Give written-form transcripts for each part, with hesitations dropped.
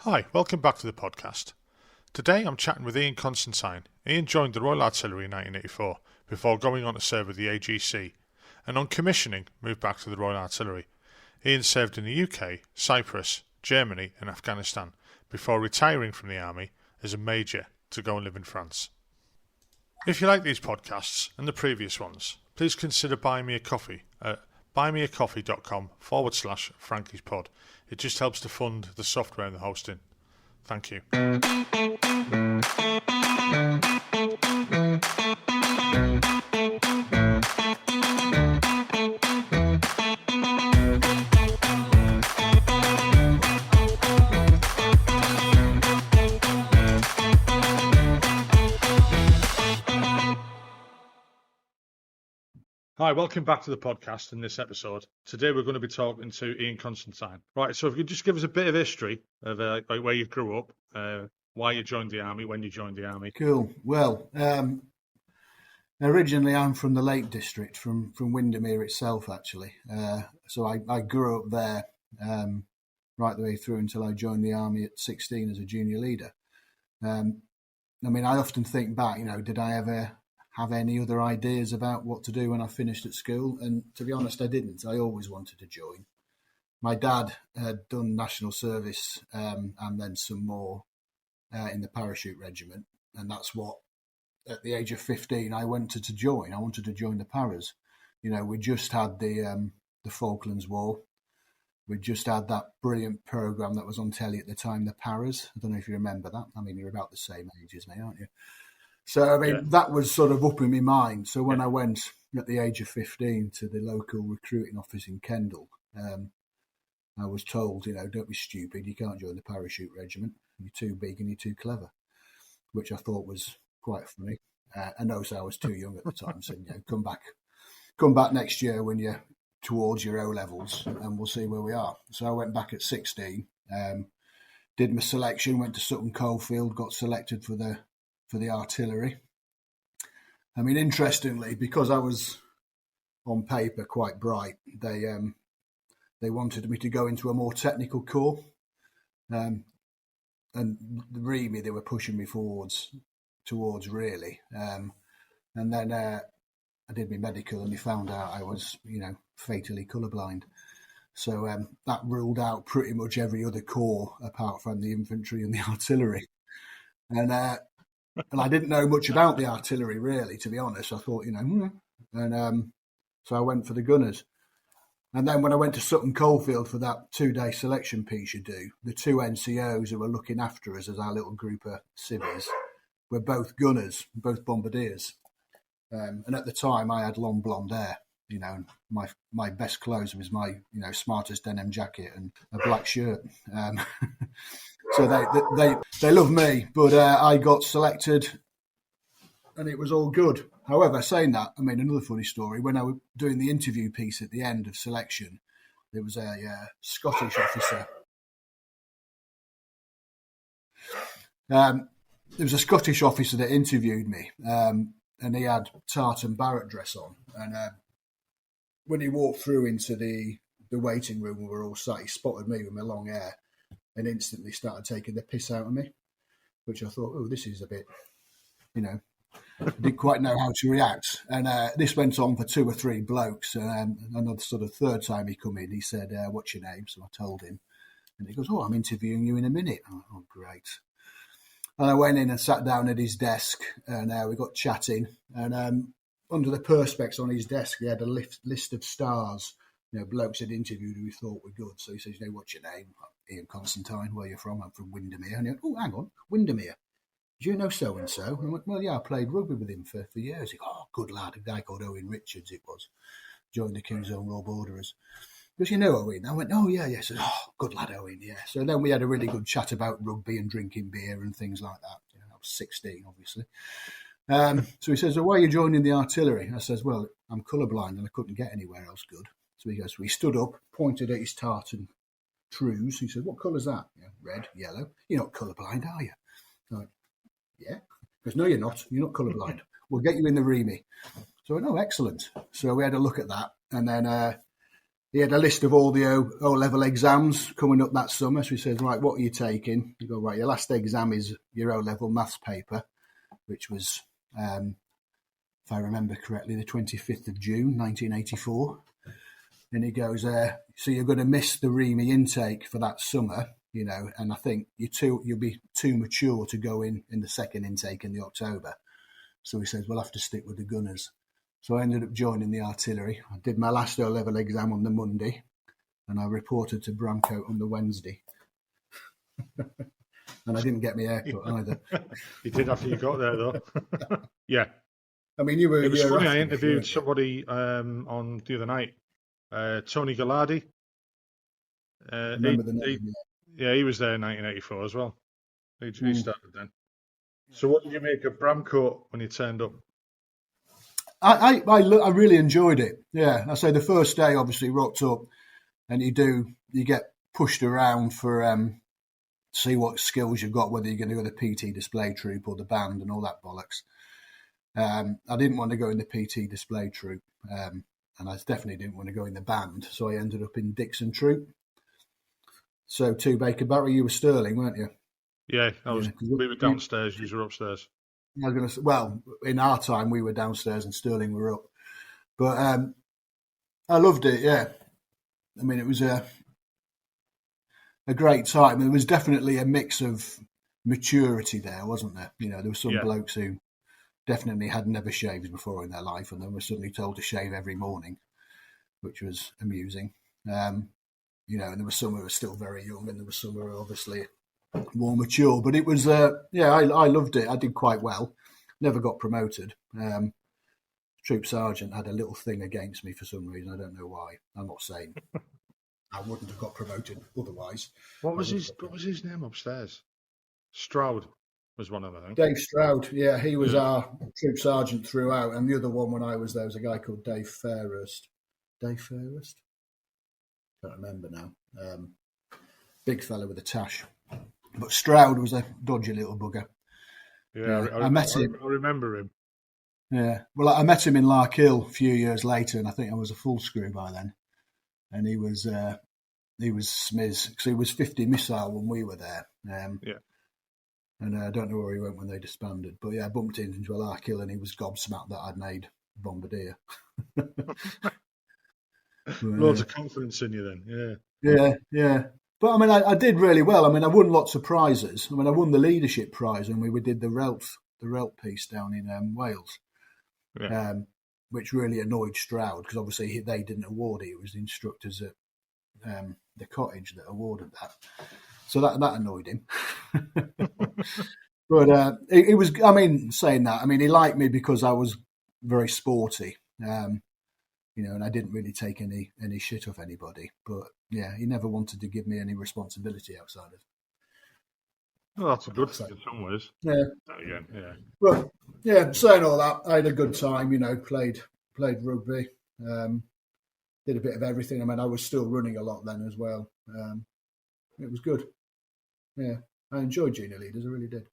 Hi, welcome back to the podcast. Today I'm chatting with Ian Constantine. Ian joined the Royal Artillery in 1984 before going on to serve with the AGC, and on commissioning moved back to the Royal Artillery. Ian served in the UK, Cyprus, Germany and Afghanistan before retiring from the army as a major to go and live in France. If you like these podcasts and the previous ones, please consider buying me a coffee at buymeacoffee.com/Frankie'sPod. It just helps to fund the software and the hosting. Thank you. Hi, welcome back to the podcast in this episode. Today we're going to be talking to Ian Constantine. Right, so if you could just give us a bit of history of like where you grew up, why you joined the army, when you joined the army. Cool. Well, originally I'm from the Lake District, from Windermere itself, actually. So I grew up there right the way through until I joined the army at 16 as a junior leader. I often think back, did I ever have any other ideas about what to do when I finished at school? And to be honest, I didn't. I always wanted to join. My dad had done national service and then some more in the parachute regiment. And that's what, at the age of 15, I wanted to join. I wanted to join the paras. We just had the Falklands War. We just had that brilliant programme that was on telly at the time, the paras. I don't know if you remember that. You're about the same age as me, aren't you? So, That was sort of up in my mind. So when I went at the age of 15 to the local recruiting office in Kendal, I was told, don't be stupid. You can't join the parachute regiment. You're too big and you're too clever, which I thought was quite funny. And also I was too young at the time. So, come back next year when you're towards your O-levels and we'll see where we are. So I went back at 16, did my selection, went to Sutton Coldfield, got selected for the artillery. Interestingly, because I was on paper quite bright, they wanted me to go into a more technical corps, and really they were pushing me towards really. And then I did my medical, and they found out I was, fatally colourblind. So that ruled out pretty much every other corps apart from the infantry and the artillery. And I didn't know much about the artillery, really, to be honest. I thought, and so I went for the gunners. And then when I went to Sutton Coldfield for that 2-day selection piece you do, the two NCOs who were looking after us as our little group of civvies were both gunners, both bombardiers. And at the time, I had long blonde hair, and my best clothes was my, smartest denim jacket and a black shirt. So they love me, but I got selected and it was all good. However, saying that, another funny story, when I was doing the interview piece at the end of selection, there was a Scottish officer. There was a Scottish officer that interviewed me, and he had tartan barrack dress on. And when he walked through into the waiting room where we were all sat, he spotted me with my long hair and instantly started taking the piss out of me, which I thought, oh, this is a bit, I didn't quite know how to react. And this went on for 2 or 3 blokes. Another sort of third time he come in, he said, what's your name? So I told him. And he goes, oh, I'm interviewing you in a minute. Oh, great. And I went in and sat down at his desk, and we got chatting. And under the perspex on his desk, he had a list of stars, blokes had interviewed who he thought were good. So he says, what's your name? Ian Constantine. Where are you from? I'm from Windermere. And he went, oh, hang on, Windermere. Do you know so-and-so? And I went, well, yeah, I played rugby with him for years. He goes, oh, good lad. A guy called Owen Richards, it was. Joined the King's Own Royal Borderers. Because you know Owen. I went, oh, yeah. So, oh, good lad, Owen, yeah. So then we had a really good chat about rugby and drinking beer and things like that. I was 16, obviously. So he says, well, why are you joining the artillery? I says, well, I'm colourblind and I couldn't get anywhere else good. So he goes, so he stood up, pointed at his tartan trews. He said, what colour's that? Yeah, red, yellow. You're not colourblind, are you? I went, yeah. He goes, no, you're not. You're not colourblind. We'll get you in the REME. So I went, oh, excellent. So we had a look at that. And then he had a list of all the O-level exams coming up that summer. So he says, right, what are you taking? You go, right, your last exam is your O-level maths paper, which was, if I remember correctly, the 25th of June, 1984. And he goes, so you're going to miss the REME intake for that summer, and I think you'll be too mature to go in the second intake in the October. So he says, we'll have to stick with the gunners. So I ended up joining the artillery. I did my last O-level exam on the Monday, and I reported to Bramcote on the Wednesday. And I didn't get my haircut either. You did after you got there, though. Yeah. I mean, you were. It was funny. I interviewed somebody on the other night, Tony Gallardi. Remember the name? Yeah, he was there in 1984 as well. He started then. So, what did you make of Bramcote when you turned up? I really enjoyed it. Yeah, I say the first day, obviously, rocked up, and you get pushed around for see what skills you've got, whether you're going to go to the PT display troop or the band and all that bollocks. I didn't want to go in the PT display troop, and I definitely didn't want to go in the band, so I ended up in Dixon troop. So, 2 Baker Barry, you were Sterling, weren't you? Yeah, we were downstairs, you were upstairs. I was going to say, well, in our time, we were downstairs and Sterling were up. But I loved it, yeah. I mean, it was a great time. There was definitely a mix of maturity there, wasn't there? There were some blokes who definitely had never shaved before in their life, and then were suddenly told to shave every morning, which was amusing. And there were some who were still very young, and there were some who were obviously more mature. But it was, I loved it. I did quite well. Never got promoted. Troop sergeant had a little thing against me for some reason. I don't know why. I'm not saying I wouldn't have got promoted otherwise. What was his name upstairs? Stroud was one of them, I think. Dave Stroud, yeah, he was our troop sergeant throughout, and the other one when I was there was a guy called Dave Fairhurst. Dave Fairhurst? Can't remember now. Big fella with a tash. But Stroud was a dodgy little bugger. Yeah, I met him. I remember him. Yeah, well, I met him in Larkhill a few years later, and I think I was a full screw by then. And he was Smiz, because he was 50 missile when we were there. And I don't know where he went when they disbanded. But yeah, I bumped into a Larkhill, and he was gobsmacked that I'd made Bombardier. Loads of confidence in you then, yeah. But I mean, I did really well. I mean, I won lots of prizes. I mean, I won the leadership prize when we did the RELT piece down in Wales, which really annoyed Stroud because obviously they didn't award it. It was the instructors at the cottage that awarded that. So that annoyed him. But it was, I mean, saying that, I mean, he liked me because I was very sporty. And I didn't really take any shit off anybody. But yeah, he never wanted to give me any responsibility outside of. Well, that's a good thing in some ways. Yeah. Again, yeah. But yeah, saying all that, I had a good time. Played rugby, did a bit of everything. I mean, I was still running a lot then as well. It was good. Yeah, I enjoyed junior leaders. I really did.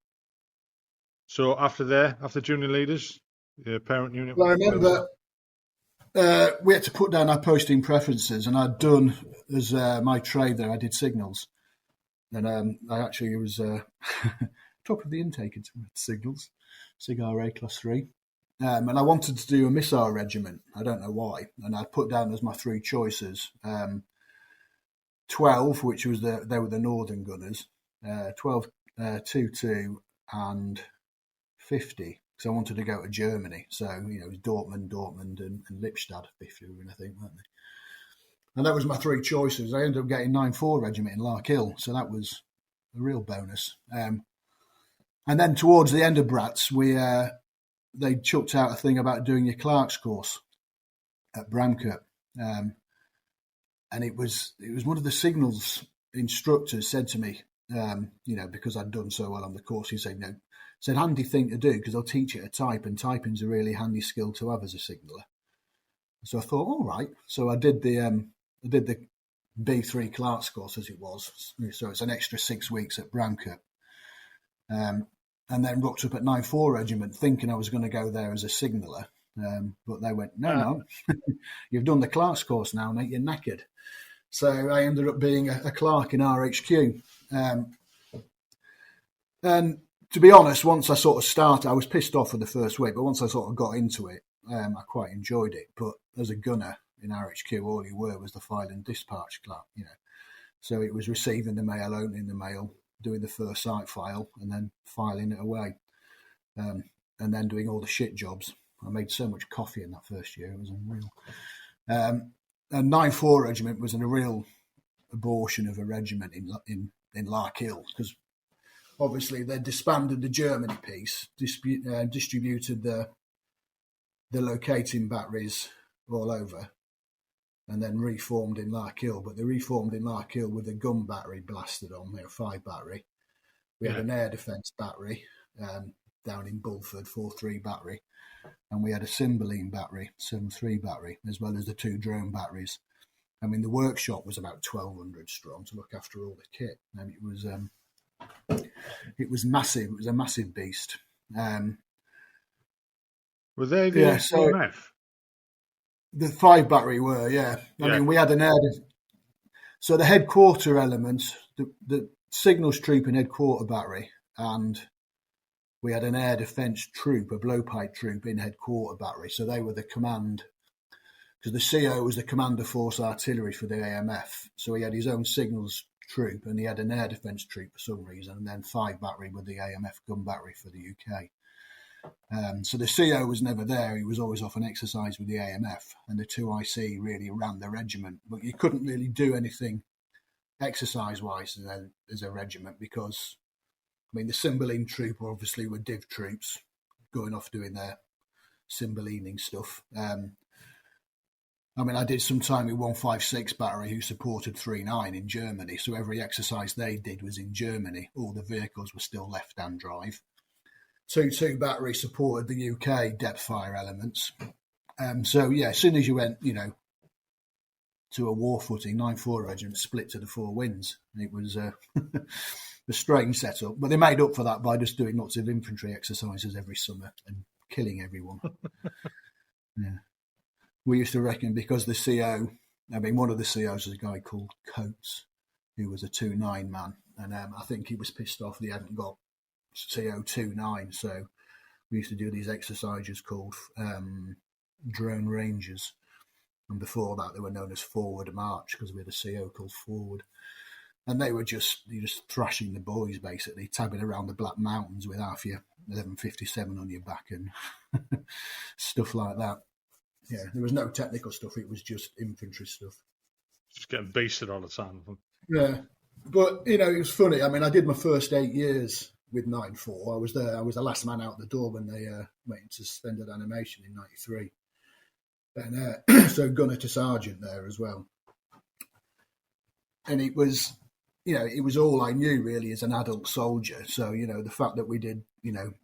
So after junior leaders, the parent unit. Well, I remember. We had to put down our posting preferences, and I'd done as my trade there. I did signals, and I actually was top of the intake in signals, Cigar A Class 3, and I wanted to do a missile regiment. I don't know why, and I put down as my 3 choices: 12, which was they were the Northern Gunners, 12, 2-2, and 50. So I wanted to go to Germany. So, it was Dortmund and Lippstadt, 50, I think, weren't they? And that was my 3 choices. I ended up getting 9-4 regiment in Larkhill. So that was a real bonus. And then towards the end of Brats, they chucked out a thing about doing your clerk's course at Bramcote. And it was one of the signals instructors said to me, because I'd done so well on the course, he said, it's a handy thing to do because they'll teach you to type, and typing's a really handy skill to have as a signaller. So I thought, all right. So I did the B3 clerk's course as it was. So it's an extra 6 weeks at Bramcote. And then rocked up at 9-4 regiment thinking I was going to go there as a signaller. But they went, no, you've done the clerk's course now, mate, you're knackered. So I ended up being a clerk in RHQ. And to be honest, once I sort of started, I was pissed off for the first week, but once I sort of got into it, I quite enjoyed it. But as a gunner in RHQ, all you were was the file and dispatch clerk, So it was receiving the mail, opening the mail, doing the first sight file, and then filing it away. And then doing all the shit jobs. I made so much coffee in that first year, it was unreal. And 9-4 Regiment was a real abortion of a regiment in Larkhill, because obviously they disbanded the Germany piece, distributed the locating batteries all over, and then reformed in Larkhill. But they reformed in Larkhill with a gun battery blasted on, 5 battery. We had an air defence battery down in Bulford, 4-3 battery, and we had a Cymbeline battery, 7-3 battery, as well as the 2 drone batteries. I mean, the workshop was about 1,200 strong to look after all the kit, and it was massive. It was a massive beast. Were they the AMF? The 5 battery were, I mean, we had an air. So the headquarter elements, the signals troop and headquarter battery, and we had an air defence troop, a blowpipe troop in headquarter battery. So they were the command, because the CO was the commander force artillery for the AMF. So he had his own signals troop, and he had an air defence troop for some reason, and then 5 battery with the AMF gun battery for the UK. So the CO was never there. He was always off on exercise with the AMF, and the 2IC really ran the regiment. But you couldn't really do anything exercise-wise as a regiment, because, I mean, the Cymbeline troop obviously were div troops going off doing their Cymbelining stuff. I mean, I did some time with 156 battery who supported 39 in Germany. So every exercise they did was in Germany. All the vehicles were still left-hand drive. 2-2 battery supported the UK depth fire elements. So, as soon as you went, to a war footing, 9-4 Regiment split to the 4 winds. It was a strange setup. But they made up for that by just doing lots of infantry exercises every summer and killing everyone. We used to reckon, because the CO, one of the COs was a guy called Coates, who was a 2-9 man. And I think he was pissed off that he hadn't got CO 2-9. So we used to do these exercises called drone rangers. And before that, they were known as forward march, because we had a CO called forward. And they were just thrashing the boys, basically, tabbing around the Black Mountains with half your 1157 on your back and stuff like that. Yeah, there was no technical stuff. It was just infantry stuff. Just getting beasted all the time. Yeah. But, it was funny. I mean, I did my first 8 years with 9-4. I was there. I was the last man out the door when they went into suspended animation in 93. And so gunner to sergeant there as well. And it was, it was all I knew really as an adult soldier. So, the fact that we did,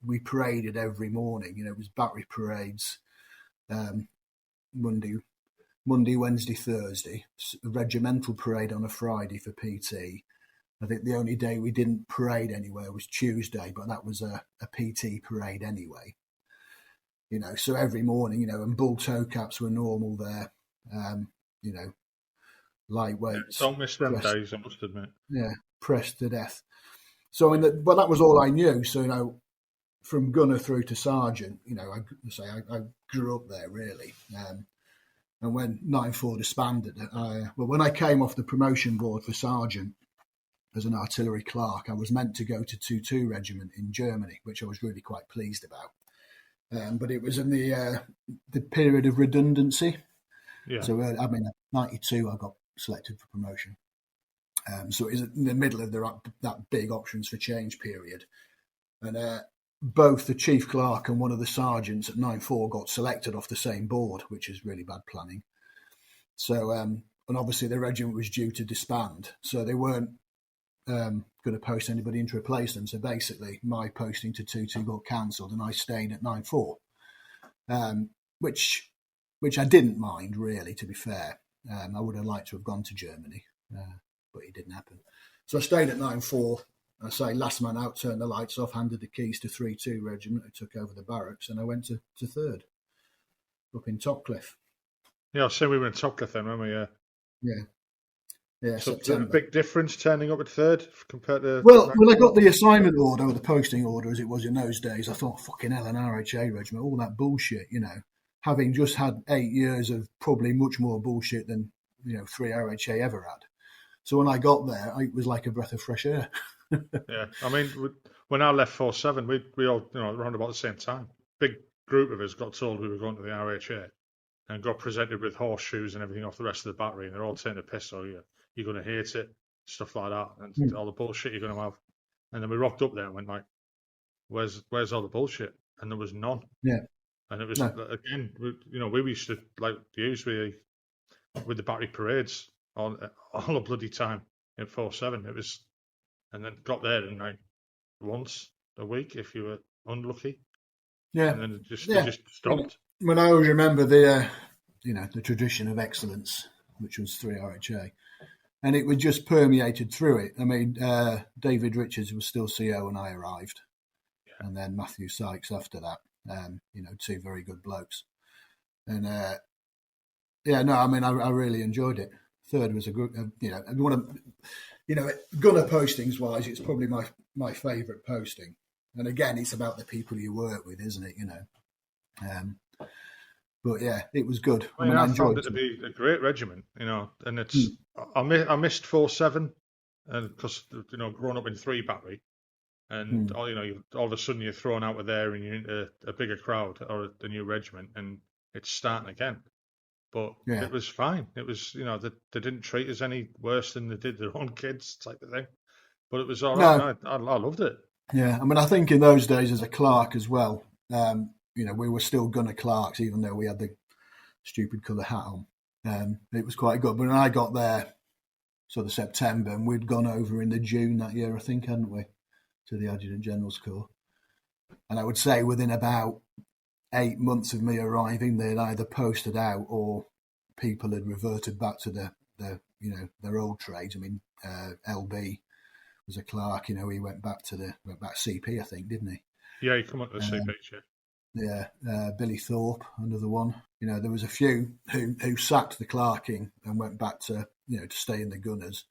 we paraded every morning, it was battery parades, Monday, Wednesday, Thursday, a regimental parade on a Friday for PT. I think the only day we didn't parade anywhere was Tuesday, but that was a PT parade anyway. So every morning, and bull toe caps were normal there, lightweights. Don't miss them days, I must admit. Yeah, pressed to death. So, but that was all I knew. So, from gunner through to sergeant, I grew up there really. And when 9-4 disbanded, when I came off the promotion board for sergeant as an artillery clerk, I was meant to go to 2-2 Regiment in Germany, which I was really quite pleased about. But it was in the period of redundancy. Yeah. So, 92, I got selected for promotion. So it was in the middle of that big options for change period. And both the chief clerk and one of the sergeants at 9-4 got selected off the same board, which is really bad planning. So, and obviously the regiment was due to disband. So they weren't going to post anybody in to replace them. So basically my posting to 2-2 got cancelled and I stayed at 9-4, which I didn't mind really, to be fair. I would have liked to have gone to Germany, but it didn't happen. So I stayed at 9-4. I say last man out, turned the lights off, handed the keys to 3-2 Regiment, who took over the barracks, and I went to 3rd. up in Topcliffe. Yeah, I say we were in Topcliffe then, weren't we? Yeah. Yeah, yeah, So a September. big difference turning up at third compared to Well, when I 94? got the assignment order, or the posting order as it was in those days, I thought, fucking hell, an RHA regiment, all that bullshit, having just had 8 years of probably much more bullshit than, 3 RHA ever had. So when I got there, it was like a breath of fresh air. Yeah, I mean, when I left 47, we all, around about the same time. Big group of us got told we were going to the RHA and got presented with horseshoes and everything off the rest of the battery, and they're all taking a piss. Oh, you're going to hate it, stuff like that, and all the bullshit you're going to have. And then we rocked up there and went like, "Where's all the bullshit?" And there was none. Yeah. And it was No. again, we used to like use with the battery parades all the bloody time in 47. It was, and then got there and like once a week if you were unlucky, Yeah. and then it Yeah. just stopped. When I always remember the tradition of excellence, which was 3 RHA, and it was just permeated through it. I mean, David Richards was still CO when I arrived, and then Matthew Sykes after that. 2 very good blokes, and I really enjoyed it. Third was a good, one of, gunner postings wise, it's probably my favourite posting. And again, it's about the people you work with, isn't it? But yeah, it was good. I enjoyed found it to be a great regiment, and it's I missed 47, and because growing up in 3 battery, and all of a sudden you're thrown out of there and you're into a bigger crowd or a new regiment, and it's starting again. But it was fine. It was they didn't treat us any worse than they did their own kids, type of thing. But it was all right. No. I loved it. Yeah, I mean, I think in those days as a clerk as well, we were still gunner clerks, even though we had the stupid colour hat on. It was quite good. But when I got there, sort of September, and we'd gone over in the June that year, I think, hadn't we, to the Adjutant General's Corps. And I would say within about 8 months of me arriving, they'd either posted out or people had reverted back to their old trades. I mean, LB was a clerk. He went back CP, I think, didn't he? Yeah, he come up to the CP. Yeah, Billy Thorpe, another one. There was a few who sacked the clerking and went back to to stay in the gunners,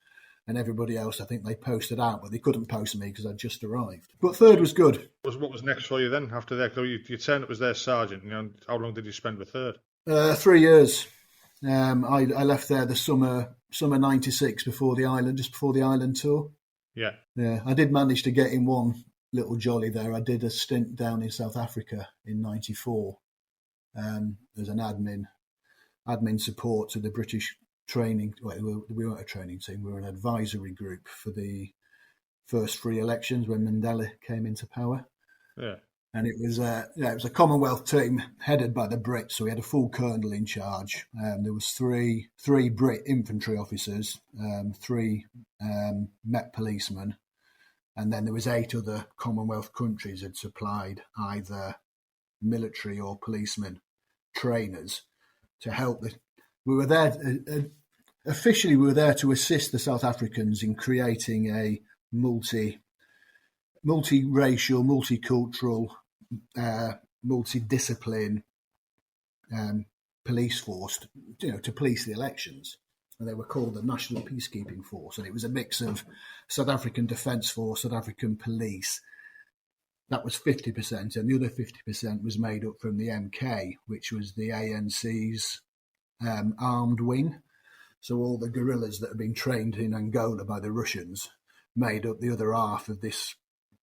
and everybody else, I think they posted out, but they couldn't post me because I'd just arrived. But third was good. What was next for you then after that? You turned up as their sergeant. How long did you spend with third? 3 years. I left there the summer '96 just before the island tour. Yeah. Yeah, I did manage to get in one little jolly there. I did a stint down in South Africa in '94 as an admin support to the British training. Well, we weren't a training team. We were an advisory group for the first free elections when Mandela came into power. Yeah. And it was a Commonwealth team headed by the Brits. So we had a full colonel in charge. There was three Brit infantry officers, 3 Met policemen, and then there was 8 other Commonwealth countries had supplied either military or policemen trainers to help. We were there officially. We were there to assist the South Africans in creating a multiracial, multicultural, multidiscipline police force, to police the elections. And they were called the National Peacekeeping Force. And it was a mix of South African Defence Force, South African Police. That was 50%. And the other 50% was made up from the MK, which was the ANC's armed wing. So all the guerrillas that had been trained in Angola by the Russians made up the other half of this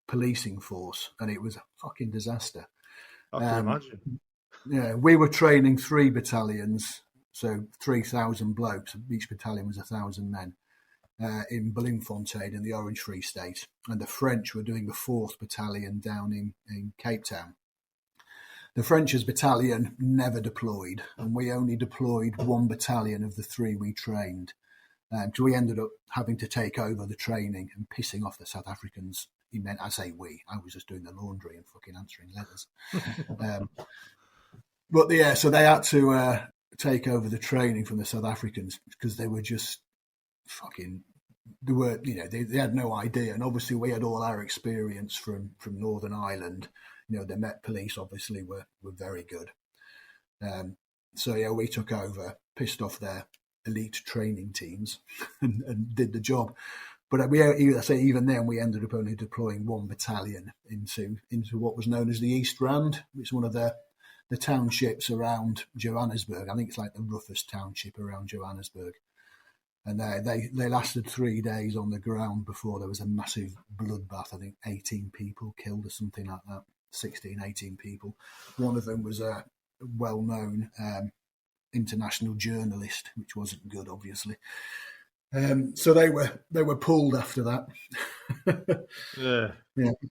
policing force. And it was a fucking disaster. I can imagine. Yeah, we were training 3 battalions, so 3,000 blokes. Each battalion was 1,000 men in Bloemfontein in the Orange Free State. And the French were doing the 4th Battalion down in Cape Town. The French's battalion never deployed, and we only deployed 1 battalion of the 3 we trained. So we ended up having to take over the training and pissing off the South Africans. I say we. I was just doing the laundry and fucking answering letters. But yeah, so they had to take over the training from the South Africans because they were just fucking. They had no idea, and obviously we had all our experience from Northern Ireland. The Met Police obviously were very good. So yeah, we took over, pissed off their elite training teams, and did the job. But I say even then, we ended up only deploying one battalion into what was known as the East Rand, which is one of the townships around Johannesburg. I think it's like the roughest township around Johannesburg. And they lasted 3 days on the ground before there was a massive bloodbath. I think 18 people killed or something like that. 16, 18 people. One of them was a well-known international journalist, which wasn't good, obviously. So they were pulled after that. Yeah.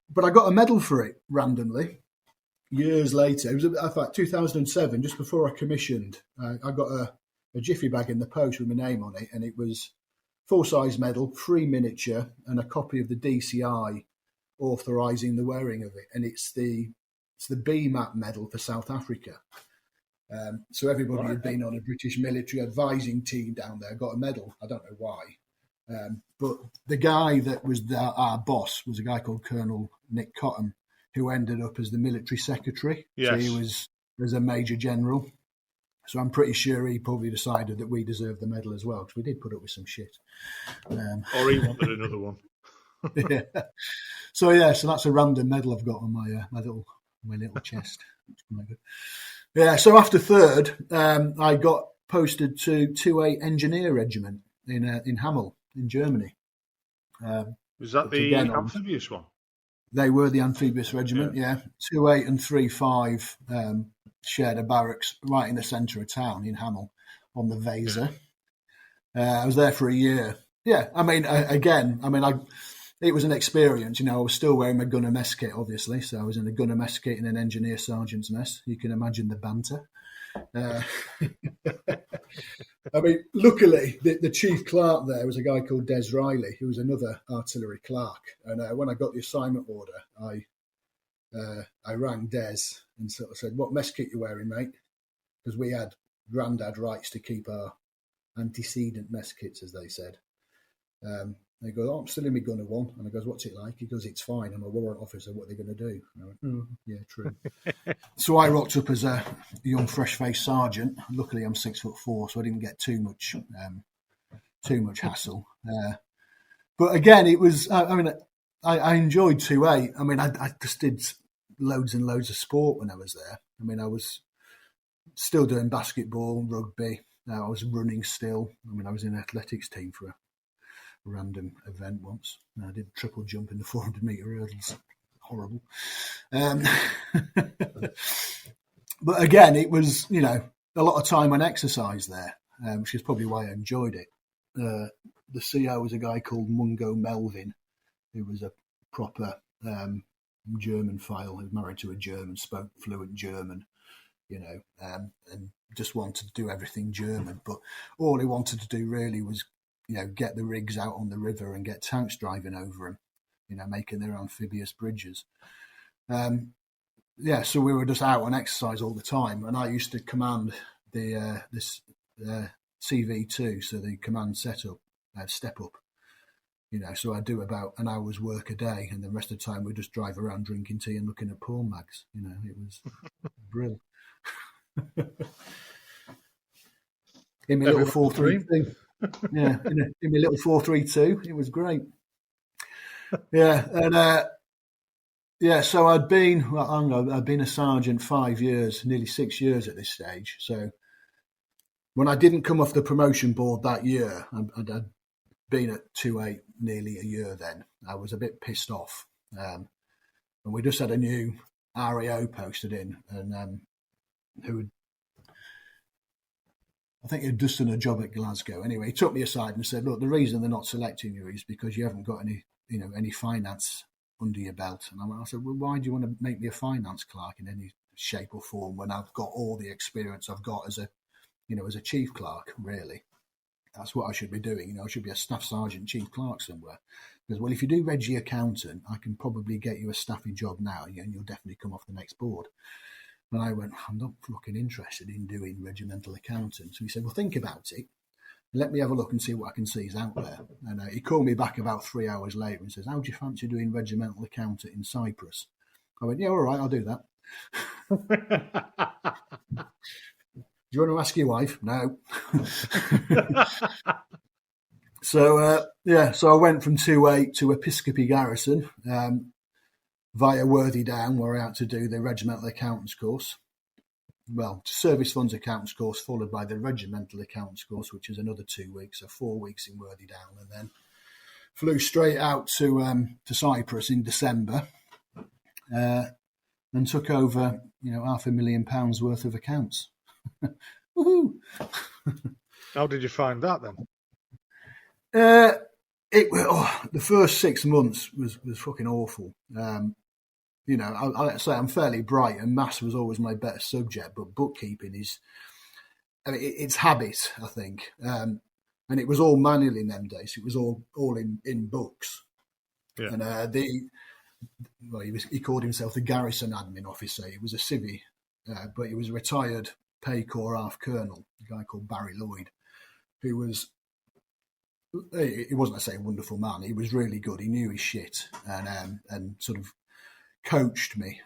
But I got a medal for it randomly. Years later, it was in fact 2007, just before I commissioned. I got a jiffy bag in the post with my name on it, and it was full-size medal, free miniature, and a copy of the DCI authorising the wearing of it. And it's the BMAP medal for South Africa. So everybody who'd been on a British military advising team down there got a medal. I don't know why. But the guy that was our boss was a guy called Colonel Nick Cotton, who ended up as the military secretary. Yes. So he was a major general. So I'm pretty sure he probably decided that we deserved the medal as well, because we did put up with some shit. Or he wanted another one. Yeah. So that's a random medal I've got on my little chest. It's quite good. Yeah, so after third, I got posted to 2A Engineer Regiment in Hamel, in Germany. Was that the amphibious one? They were the amphibious regiment, yeah. 2.8 and 3.5 shared a barracks right in the centre of town in Hamel on the Weser. I was there for a year. Yeah, it was an experience. I was still wearing my gunner mess kit, obviously. So I was in a gunner mess kit and an engineer sergeant's mess. You can imagine the banter. Luckily, the chief clerk there was a guy called Des Riley, who was another artillery clerk. And when I got the assignment order, I rang Des and sort of said, "What mess kit you wearing, mate?" Because we had grandad rights to keep our antecedent mess kits, as they said. They go, "Oh, I'm still in my gunner one." And I goes, "What's it like?" He goes, "It's fine. I'm a warrant officer. What are they going to do?" And I went, "Yeah, true." So I rocked up as a young, fresh-faced sergeant. Luckily, I'm 6'4", so I didn't get too much hassle. But again, it was. I enjoyed 2A. I just did loads and loads of sport when I was there. I was still doing basketball, rugby. I was running still. I was in an athletics team for a random event once. I did triple jump in the 400-metre hurdles. Horrible. But again, it was, a lot of time on exercise there, which is probably why I enjoyed it. The CO was a guy called Mungo Melvin, who was a proper German file, who was married to a German, spoke fluent German, and just wanted to do everything German. But all he wanted to do really was, get the rigs out on the river and get tanks driving over them, making their amphibious bridges. So we were just out on exercise all the time, and I used to command this CV2, so the command setup, step up. So I do about an hour's work a day, and the rest of the time we just drive around drinking tea and looking at porn mags. It was brilliant. In my little 432. Yeah, in my little 432. It was great. Yeah, and so I'd been a sergeant 5 years, nearly 6 years at this stage. So when I didn't come off the promotion board that year, I'd been at 2.8 nearly a year then. I was a bit pissed off. And we just had a new RAO posted in, and I think he'd just done a job at Glasgow. Anyway, he took me aside and said, "Look, the reason they're not selecting you is because you haven't got any finance under your belt." And I said, "Well, why do you want to make me a finance clerk in any shape or form when I've got all the experience I've got as a chief clerk, really? That's what I should be doing. I should be a staff sergeant, chief clerk somewhere." Because, well, if you do Reggie accountant, I can probably get you a staffy job now, and you'll definitely come off the next board. And I went, "I'm not fucking interested in doing regimental accountant." So he said, "Well, think about it. Let me have a look and see what I can see is out there." And he called me back about 3 hours later and says, "How do you fancy doing regimental accountant in Cyprus?" I went, "Yeah, all right, I'll do that." you want to ask your wife? No. So I went from 2-8 to Episcopi Garrison via Worthy Down, where I had to do the regimental accountants course. Well, Service Funds accountants course, followed by the regimental accountants course, which is another 2 weeks, so 4 weeks in Worthy Down, and then flew straight out to Cyprus in December, and took over £500,000 worth of accounts. Woohoo! How did you find that then? The first 6 months was fucking awful. I say I'm fairly bright, and maths was always my better subject, but bookkeeping is, it's habit, I think. And it was all manual in them days. It was all in books. Yeah. And he called himself the garrison admin officer. He was a civvy, but he was a retired Pay Corps half colonel, a guy called Barry Lloyd, who was, he wasn't, I say, a wonderful man. He was really good. He knew his shit and sort of coached me.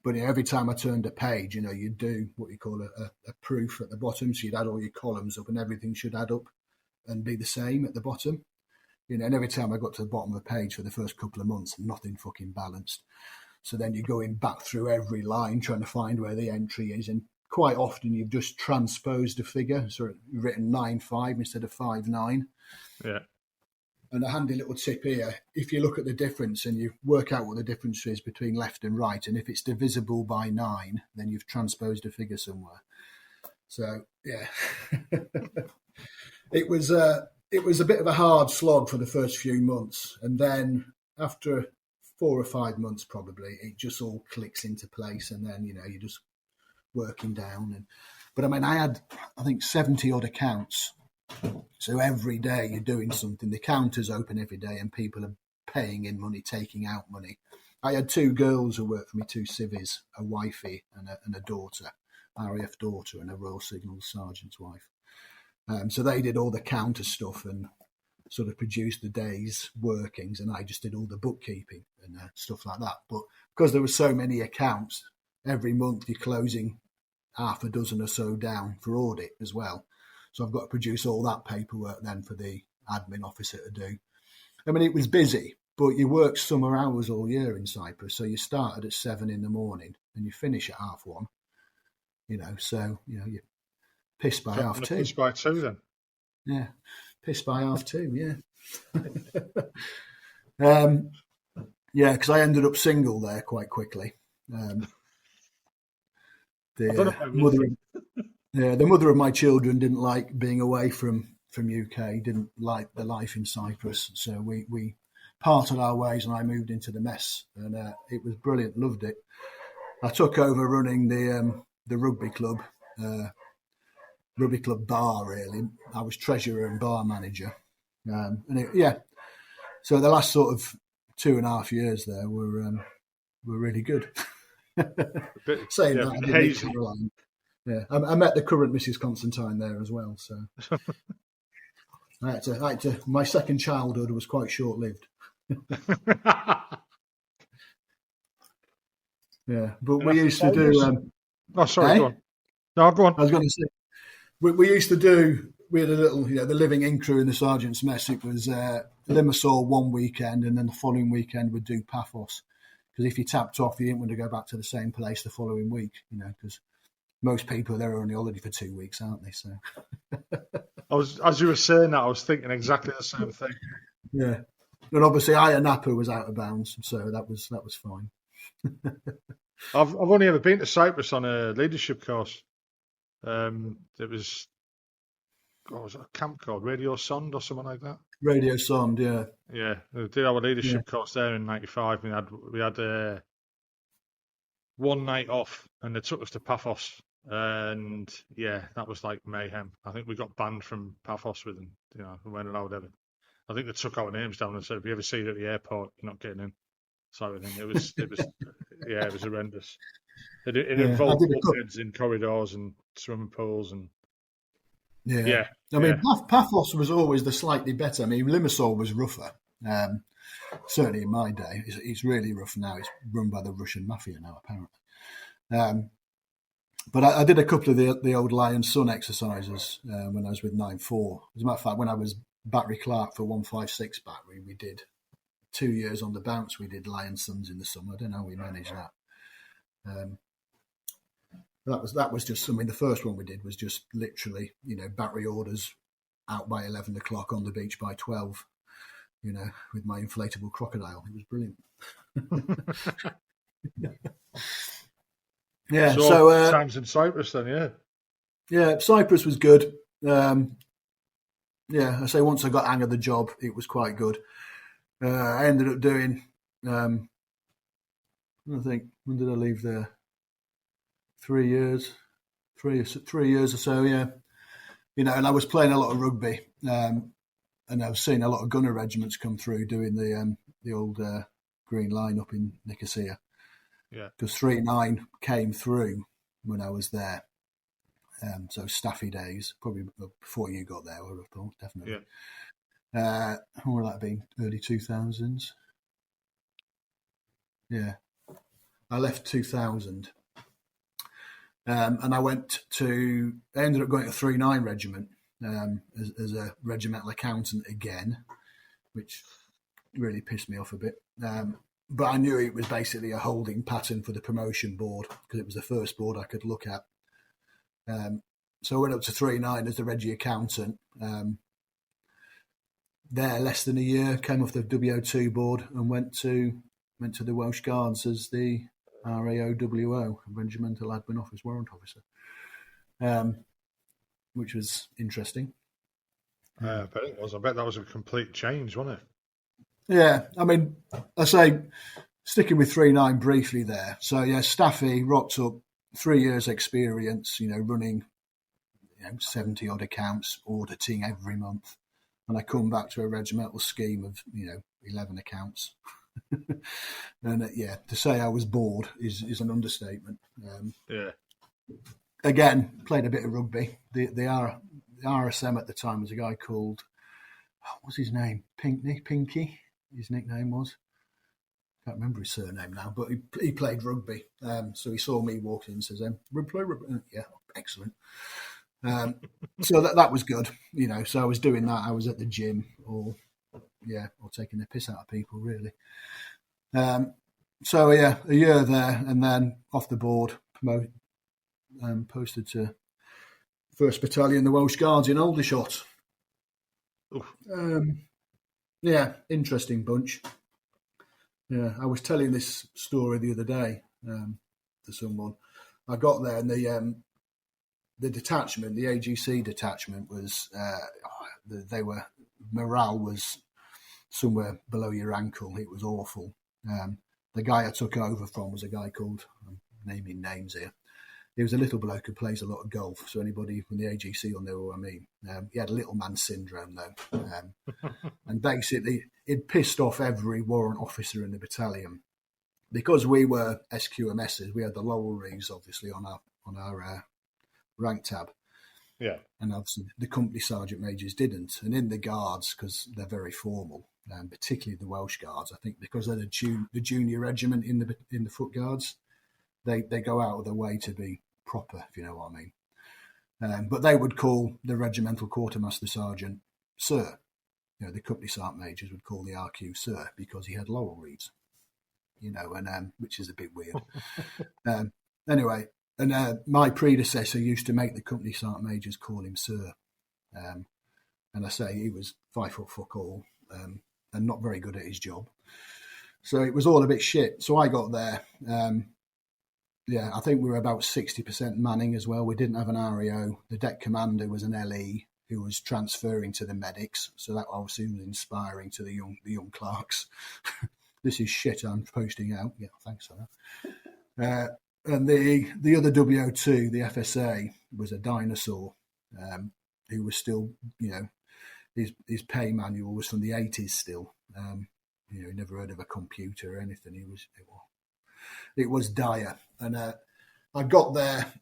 But every time I turned a page, you'd do what you call a proof at the bottom. So you'd add all your columns up and everything should add up and be the same at the bottom. And every time I got to the bottom of the page for the first couple of months, nothing fucking balanced. So then you're going back through every line trying to find where the entry is. And quite often you've just transposed a figure. So you've written 9.5 instead of 5.9. Yeah. And a handy little tip here, if you look at the difference and you work out what the difference is between left and right, and if it's divisible by 9, then you've transposed a figure somewhere. So, yeah. It was a bit of a hard slog for the first few months. And then after 4 or 5 months, probably, it just all clicks into place. And then, you're just working down. But I had, I think, 70 odd accounts. So every day you're doing something. The counter's open every day and people are paying in money, taking out money. I had 2 girls who worked for me, 2 civvies, a wifey and a daughter, RAF daughter and a Royal Signal Sergeant's wife. So they did all the counter stuff and sort of produced the day's workings, and I just did all the bookkeeping and stuff like that. But because there were so many accounts, every month you're closing half a dozen or so down for audit as well. So I've got to produce all that paperwork then for the admin officer to do. It was busy, but you work summer hours all year in Cyprus. So you started at 7 a.m. and you finish at 1:30. So you piss by 2:30. Piss by 2 then. Yeah, piss by 2:30. Yeah. Because I ended up single there quite quickly. The mother of my children didn't like being away from UK, didn't like the life in Cyprus. So we parted our ways and I moved into the mess. And it was brilliant, loved it. I took over running the rugby club bar, really. I was treasurer and bar manager. So the last sort of 2.5 years there were really good. Saying that, I did meet Caroline. Yeah, I met the current Mrs. Constantine there as well. So I had to. My second childhood was quite short-lived. Yeah, but we used to do. Go on. No, go on. I was going to say we used to do. We had a little, the living in crew in the sergeant's mess. It was Limassol one weekend, and then the following weekend we'd do Paphos. Because if you tapped off, you didn't want to go back to the same place the following week. Because most people, they're only holiday for 2 weeks, aren't they? So, as you were saying that, I was thinking exactly the same thing. Yeah, and obviously, Ayia Napa was out of bounds, so that was fine. I've only ever been to Cyprus on a leadership course. It was, what was it, a camp called Radio Sond or something like that. Radio Sond, yeah. Yeah, we did our leadership course there in '95. We had 1 night off, and they took us to Paphos. And that was like mayhem. I think we got banned from Paphos we weren't allowed ever. I think they took our names down and said, if you ever see it at the airport, you're not getting in. Sort of thing. It was it was horrendous. It involved kids in corridors and swimming pools and Paphos was always the slightly better. Limassol was rougher. Certainly in my day, it's really rough now. It's run by the Russian mafia now, apparently. But I did a couple of the old Lion Sun exercises when I was with 9-4. As a matter of fact, when I was battery clerk for 156 battery, we did 2 years on the bounce. We did Lion Suns in the summer. I don't know how we managed that. That was just, I mean, the first one we did was just literally, battery orders out by 11 o'clock, on the beach by 12, with my inflatable crocodile. It was brilliant. Yeah. So times in Cyprus then, yeah. Yeah, Cyprus was good. I say once I got hang of the job, it was quite good. I ended up doing, I think, when did I leave there? 3 years. 3 years or so, yeah. And I was playing a lot of rugby, and I was seeing a lot of gunner regiments come through doing the old Green Line up in Nicosia. Yeah. Because 3-9 came through when I was there. So staffy days, probably before you got there, I would have thought, definitely. Yeah. What would that have been? Early 2000s? Yeah. I left 2000. And I ended up going to 3-9 regiment as a regimental accountant again, which really pissed me off a bit. But I knew it was basically a holding pattern for the promotion board because it was the first board I could look at. So I went up to 3-9 as the Reggie accountant. There, less than a year, came off the WO2 board and went to the Welsh Guards as the RAOWO, Regimental Admin Office Warrant Officer, which was interesting. I bet it was. I bet that was a complete change, wasn't it? Yeah, I mean, I say, sticking with 3-9 briefly there. So, yeah, staffy, rocked up, 3 years experience, running 70-odd accounts, auditing every month. And I come back to a regimental scheme of, 11 accounts. And, to say I was bored is an understatement. Yeah. Again, played a bit of rugby. The RSM at the time was a guy called, what's his name? Pinky, his nickname was. Can't remember his surname now, but he played rugby. So he saw me walk in and says, "We play rugby." Yeah, excellent. So that was good, So I was doing that. I was at the gym or taking the piss out of people, really. So a year there, and then off the board, posted to 1st Battalion, the Welsh Guards in Aldershot. Interesting bunch. Yeah, I was telling this story the other day to someone. I got there, and the detachment, the AGC detachment, was morale was somewhere below your ankle. It was awful. The guy I took over from was a guy called, I'm naming names here. He was a little bloke who plays a lot of golf. So anybody from the AGC will know what I mean. He had little man syndrome, though. And basically, it pissed off every warrant officer in the battalion. Because we were SQMSs, we had the laurel wreaths, obviously, on our rank tab. Yeah. And obviously, the company sergeant majors didn't. And in the guards, because they're very formal, particularly the Welsh Guards, I think because they're the junior regiment in the foot guards, they go out of their way to be proper, if you know what I mean. But they would call the regimental quartermaster sergeant sir. The company sergeant majors would call the RQ sir because he had laurel wreaths, and which is a bit weird. Anyway, and my predecessor used to make the company sergeant majors call him sir. And I say he was 5 foot fuck all and not very good at his job. So it was all a bit shit. So I got there. I think we were about 60% manning as well. We didn't have an REO. The deck commander was an LE who was transferring to the medics. So that obviously was inspiring to the young clerks. This is shit I'm posting out. Yeah, thanks for that. And the other WO2, the FSA, was a dinosaur who was still, his pay manual was from the 80s still. He never heard of a computer or anything. It was dire. And I got there.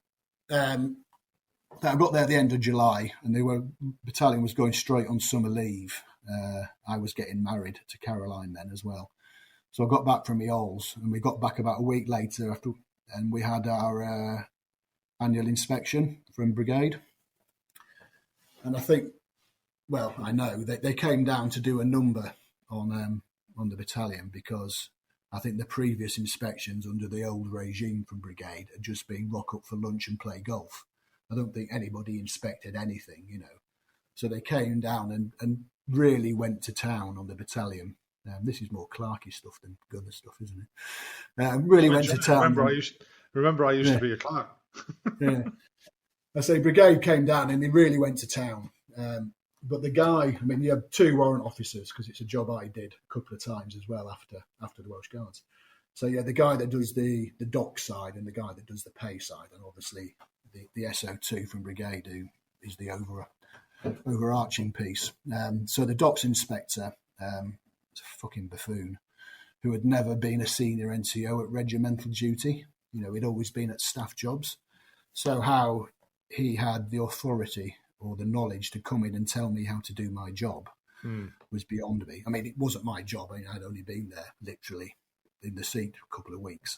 I got there at the end of July, and the battalion was going straight on summer leave. I was getting married to Caroline then as well. So I got back from the Ols, and we got back about a week later and we had our annual inspection from brigade. And I think, well, I know they came down to do a number on the battalion, because I think the previous inspections under the old regime from brigade had just been rock up for lunch and play golf. I don't think anybody inspected anything, you know. So they came down and really went to town on the battalion. This is more Clarky stuff than Gunner stuff, isn't it? Really went to town. Remember, I used to be a Clark. Yeah. I say brigade came down and they really went to town. But the guy, I mean, you have two warrant officers, because it's a job I did a couple of times as well after the Welsh Guards. So yeah, the guy that does the dock side and the guy that does the pay side, and obviously the SO2 from brigade, who is the overarching piece. So the docks inspector, it's a fucking buffoon, who had never been a senior NCO at regimental duty. You know, he'd always been at staff jobs. So how he had the authority or the knowledge to come in and tell me how to do my job was beyond me. I mean, it wasn't my job. I mean, I'd only been there literally in the seat a couple of weeks.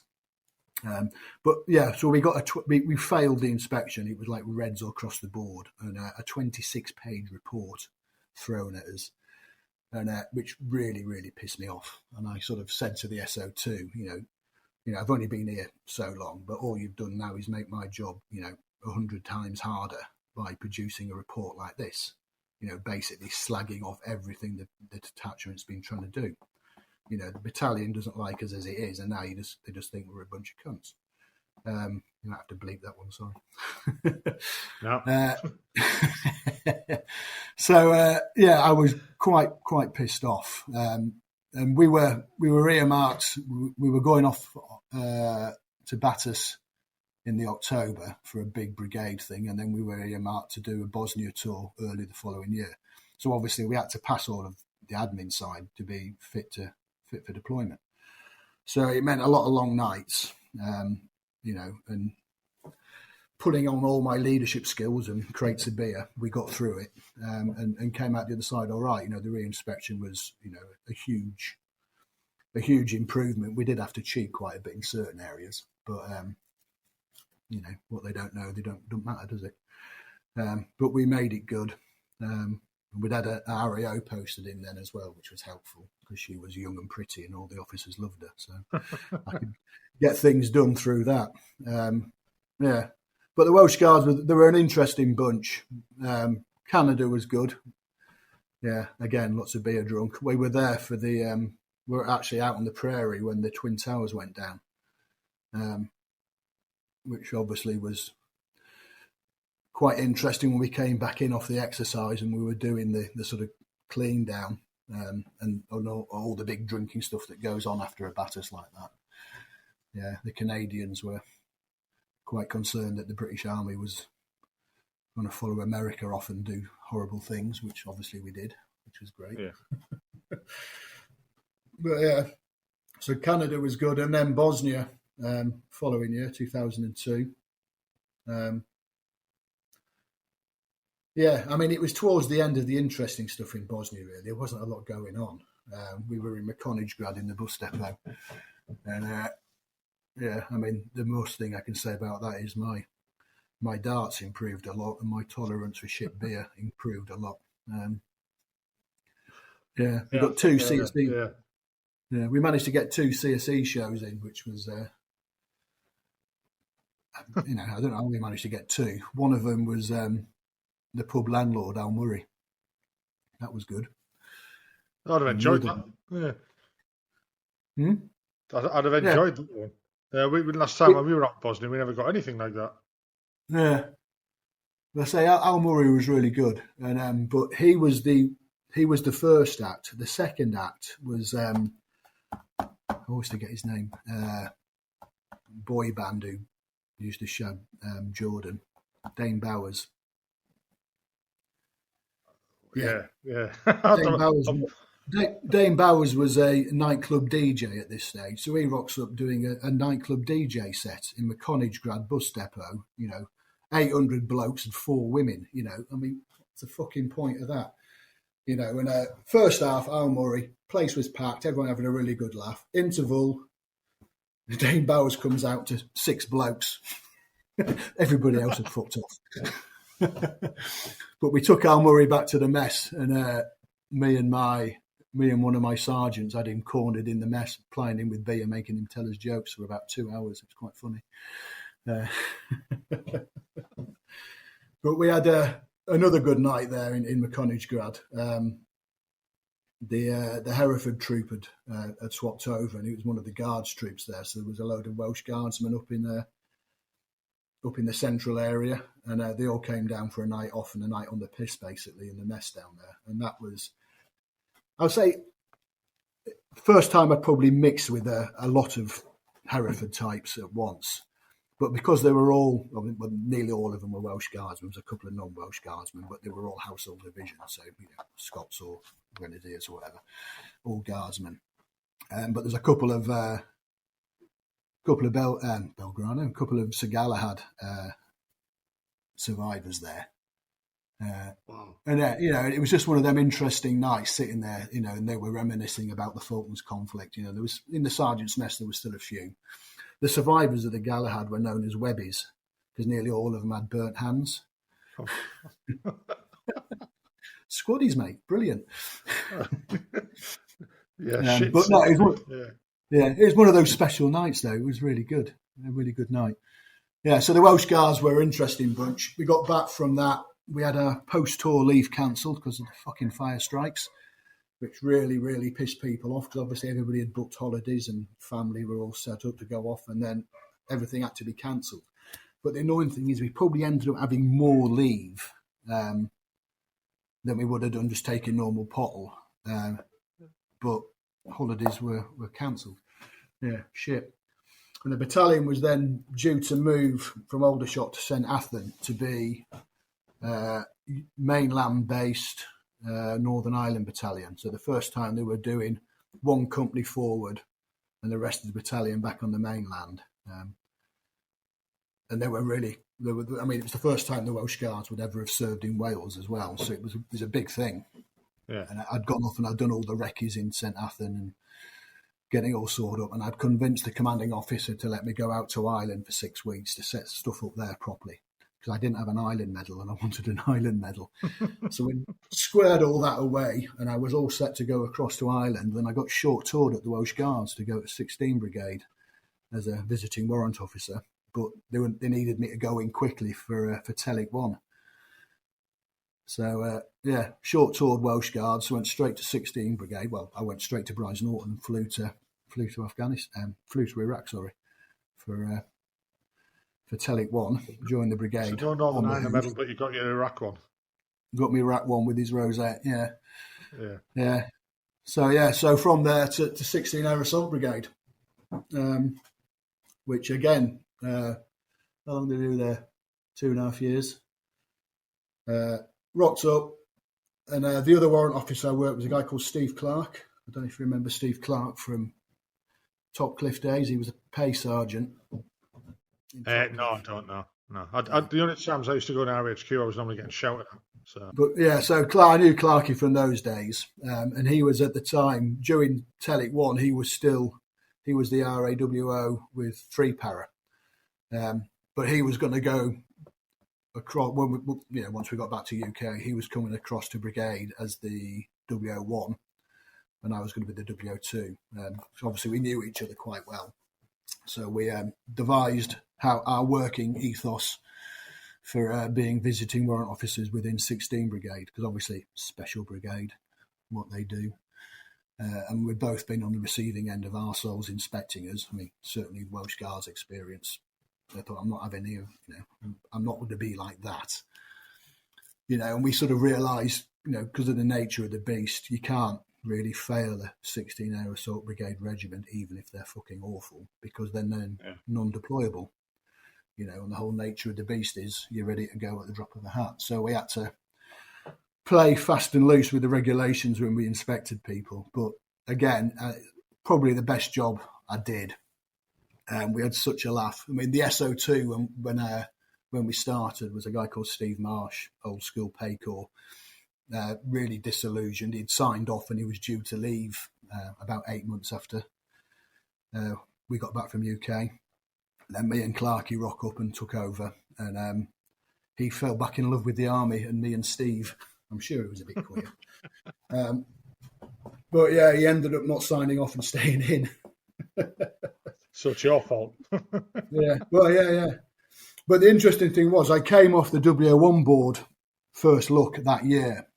But yeah, so we got we failed the inspection. It was like reds across the board, and a 26-page report thrown at us, and which really, really pissed me off. And I sort of said to the SO2, you know, I've only been here so long, but all you've done now is make my job, 100 times harder by producing a report like this. Basically slagging off everything that the detachment's been trying to do. The battalion doesn't like us as it is, and now they just think we're a bunch of cunts. You have to bleep that one, sorry. No. So yeah, I was quite pissed off, and we were earmarked. We were going off to Batus in the October for a big brigade thing, and then we were earmarked to do a Bosnia tour early the following year. So obviously we had to pass all of the admin side to be fit for deployment. So it meant a lot of long nights, and putting on all my leadership skills and crates of beer, we got through it, and came out the other side all right. The re-inspection was, a huge improvement. We did have to cheat quite a bit in certain areas, but what they don't know, don't matter, does it? But we made it good. We'd had a RAO posted in then as well, which was helpful because she was young and pretty and all the officers loved her. So I could get things done through that. Yeah. But the Welsh Guards, they were an interesting bunch. Canada was good. Yeah, again, lots of beer drunk. We were there for we were actually out on the prairie when the Twin Towers went down, which obviously was quite interesting when we came back in off the exercise and we were doing the sort of clean down and all the big drinking stuff that goes on after a Batus like that. Yeah, the Canadians were quite concerned that the British Army was going to follow America off and do horrible things, which obviously we did, which was great. Yeah. But yeah, so Canada was good, and then Bosnia following year, 2002. Yeah, I mean, it was towards the end of the interesting stuff in Bosnia, really. There wasn't a lot going on. We were in Mrkonjić in the bus depot. And, yeah, I mean, the most thing I can say about that is my darts improved a lot and my tolerance for shit beer improved a lot. Yeah, we got two CSE. Yeah, we managed to get 2 CSE shows in, which was, I don't know how we managed to get 2. One of them was the pub landlord, Al Murray. That was good. I'd have enjoyed that. Yeah. I'd have enjoyed that one. Last time when we were at Bosnia, we never got anything like that. Yeah. I say Al Murray was really good, and but he was the first act. The second act was I always forget his name. Boy band who used to show Jordan, Dane Bowers. Yeah. Dane Bowers was a nightclub DJ at this stage, so he rocks up doing a nightclub DJ set in Mrkonjić bus depot. 800 blokes and 4 women. I mean, what's the fucking point of that? And first half, Al Murray, place was packed, everyone having a really good laugh. Interval, Dane Bowers comes out to 6 blokes. Everybody else had fucked off. But we took Al Murray back to the mess, and me and one of my sergeants had him cornered in the mess, plying him with beer, making him tell us jokes for about 2 hours. It was quite funny. But we had another good night there in McConaughey's. The Hereford troop had swapped over, and it was one of the guards troops there. So there was a load of Welsh guardsmen up in the central area, and they all came down for a night off and a night on the piss, basically, in the mess down there. And that was, I would say, first time I probably mixed with a lot of Hereford types at once. But because they were all, well, nearly all of them were Welsh guardsmen, there was a couple of non-Welsh guardsmen, but they were all household divisions, so Scots or Grenadiers or whatever, all guardsmen. But there's a couple of Belgrano, a couple of Sir Galahad survivors there. Wow. And it was just one of them interesting nights sitting there, and they were reminiscing about the Falklands conflict. There was, in the sergeant's mess, there was still a few. The survivors of the Galahad were known as Webbies because nearly all of them had burnt hands. Oh. Squaddies, mate, brilliant. But no, it was one of those special nights, though. It was really good, a really good night. Yeah, so the Welsh Guards were an interesting bunch. We got back from that. We had our post-tour leave cancelled because of the fucking fire strikes, which really, really pissed people off because obviously everybody had booked holidays and family were all set up to go off, and then everything had to be cancelled. But the annoying thing is we probably ended up having more leave than we would have done just taking normal pottle. But holidays were cancelled. Yeah, shit. And the battalion was then due to move from Aldershot to St Athan to be mainland-based Northern Ireland Battalion. So the first time they were doing one company forward and the rest of the battalion back on the mainland. And it was the first time the Welsh Guards would ever have served in Wales as well. So it was a big thing. Yeah. And I'd gone off and I'd done all the recce's in St Athan and getting all sorted up. And I'd convinced the commanding officer to let me go out to Ireland for 6 weeks to set stuff up there properly. Because I didn't have an island medal and I wanted an island medal. So we squared all that away and I was all set to go across to Ireland. Then I got short-toured at the Welsh Guards to go to 16 Brigade as a visiting warrant officer. But they needed me to go in quickly for Telic 1. So, short-toured Welsh Guards, went straight to 16 Brigade. Well, I went straight to Bryce Norton and flew to Afghanistan, flew to Iraq, for Telic 1, joined the brigade. So no Northern Ireland medal, but you got your Iraq one. Got me Iraq one with his rosette, yeah. So from there to 16 Air Assault Brigade, which again, how long did I do there? 2.5 years. Rocked up, and the other warrant officer I worked with was a guy called Steve Clark. I don't know if you remember Steve Clark from Topcliffe days. He was a pay sergeant. No, I don't know. No, the only times I used to go to RHQ, I was normally getting shouted at. So, but yeah, so I knew Clarky from those days, and he was at the time during Telic 1. He was the RAWO with 3 para, but he was going to go across once we got back to UK. He was coming across to brigade as the WO1, and I was going to be the WO2. So obviously we knew each other quite well. So we devised how our working ethos for being visiting warrant officers within 16 Brigade, because obviously special brigade, what they do. And we've both been on the receiving end of arseholes inspecting us. I mean, certainly Welsh Guards experience. I thought, I'm not having you, I'm not going to be like that. And we sort of realised, because of the nature of the beast, you can't really fail a 16 Air Assault Brigade regiment, even if they're fucking awful, because then they're non-deployable. And the whole nature of the beast is you're ready to go at the drop of a hat. So we had to play fast and loose with the regulations when we inspected people. But again, probably the best job I did. We had such a laugh. I mean, the SO2 when we started was a guy called Steve Marsh, old school pay corps. Really disillusioned. He'd signed off and he was due to leave about 8 months after we got back from UK. Then me and Clarkey rock up and took over, and he fell back in love with the army and me and Steve. I'm sure it was a bit queer. But yeah, he ended up not signing off and staying in. So it's your fault. Yeah, well, yeah. But the interesting thing was I came off the W01 board first look that year.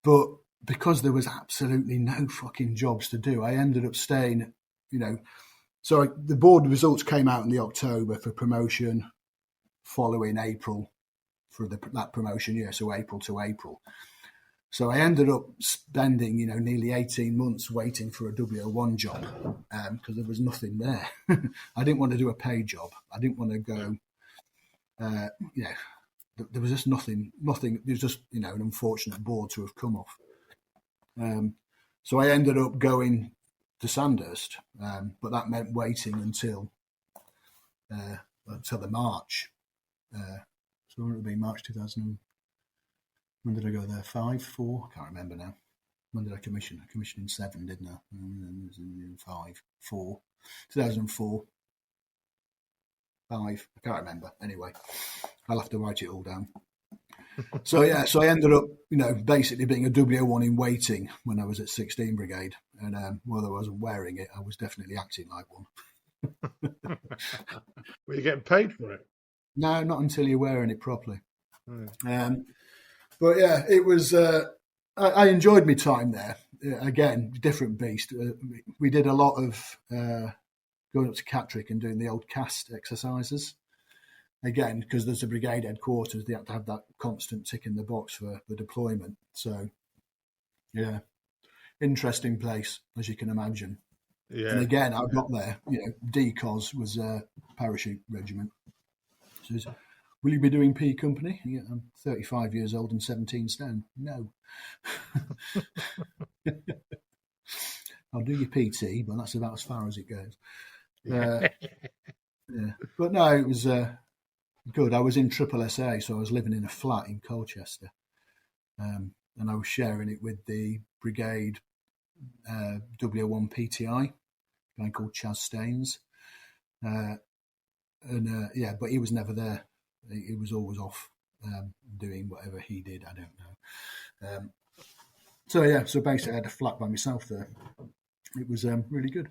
But because there was absolutely no fucking jobs to do, I ended up staying, So the board results came out in the October for promotion following April for that promotion year, so April to April. So I ended up spending, nearly 18 months waiting for a W01 job because there was nothing there. I didn't want to do a paid job. I didn't want to go, there was just nothing. There was just, an unfortunate board to have come off. So I ended up going to Sandhurst, but that meant waiting until the March. So it would have been March 2000. When did I go there? 5, 4? I can't remember now. When did I commission? I commissioned in 7, didn't I? 5, 4. 2004. 5. I can't remember. Anyway, I'll have to write it all down. So I ended up, basically being a W01 in waiting when I was at 16 Brigade. And whether I wasn't wearing it, I was definitely acting like one. Were you getting paid for it? No, not until you're wearing it properly. But yeah, it was. I enjoyed my time there. Again, different beast. We did a lot of going up to Catterick and doing the old cast exercises. Again, because there's a brigade headquarters, they have to have that constant tick in the box for the deployment. So, yeah, interesting place, as you can imagine. Yeah. And again, I got there, DCOS was a parachute regiment. So will you be doing P Company? Yeah, I'm 35 years old and 17 stone. No. I'll do your PT, but that's about as far as it goes. Yeah. But no, it was good. I was in Triple SA, so I was living in a flat in Colchester. And I was sharing it with the brigade W01 PTI, a guy called Chaz Staines. But he was never there. He was always off doing whatever he did. I don't know. So basically I had a flat by myself there. It was really good.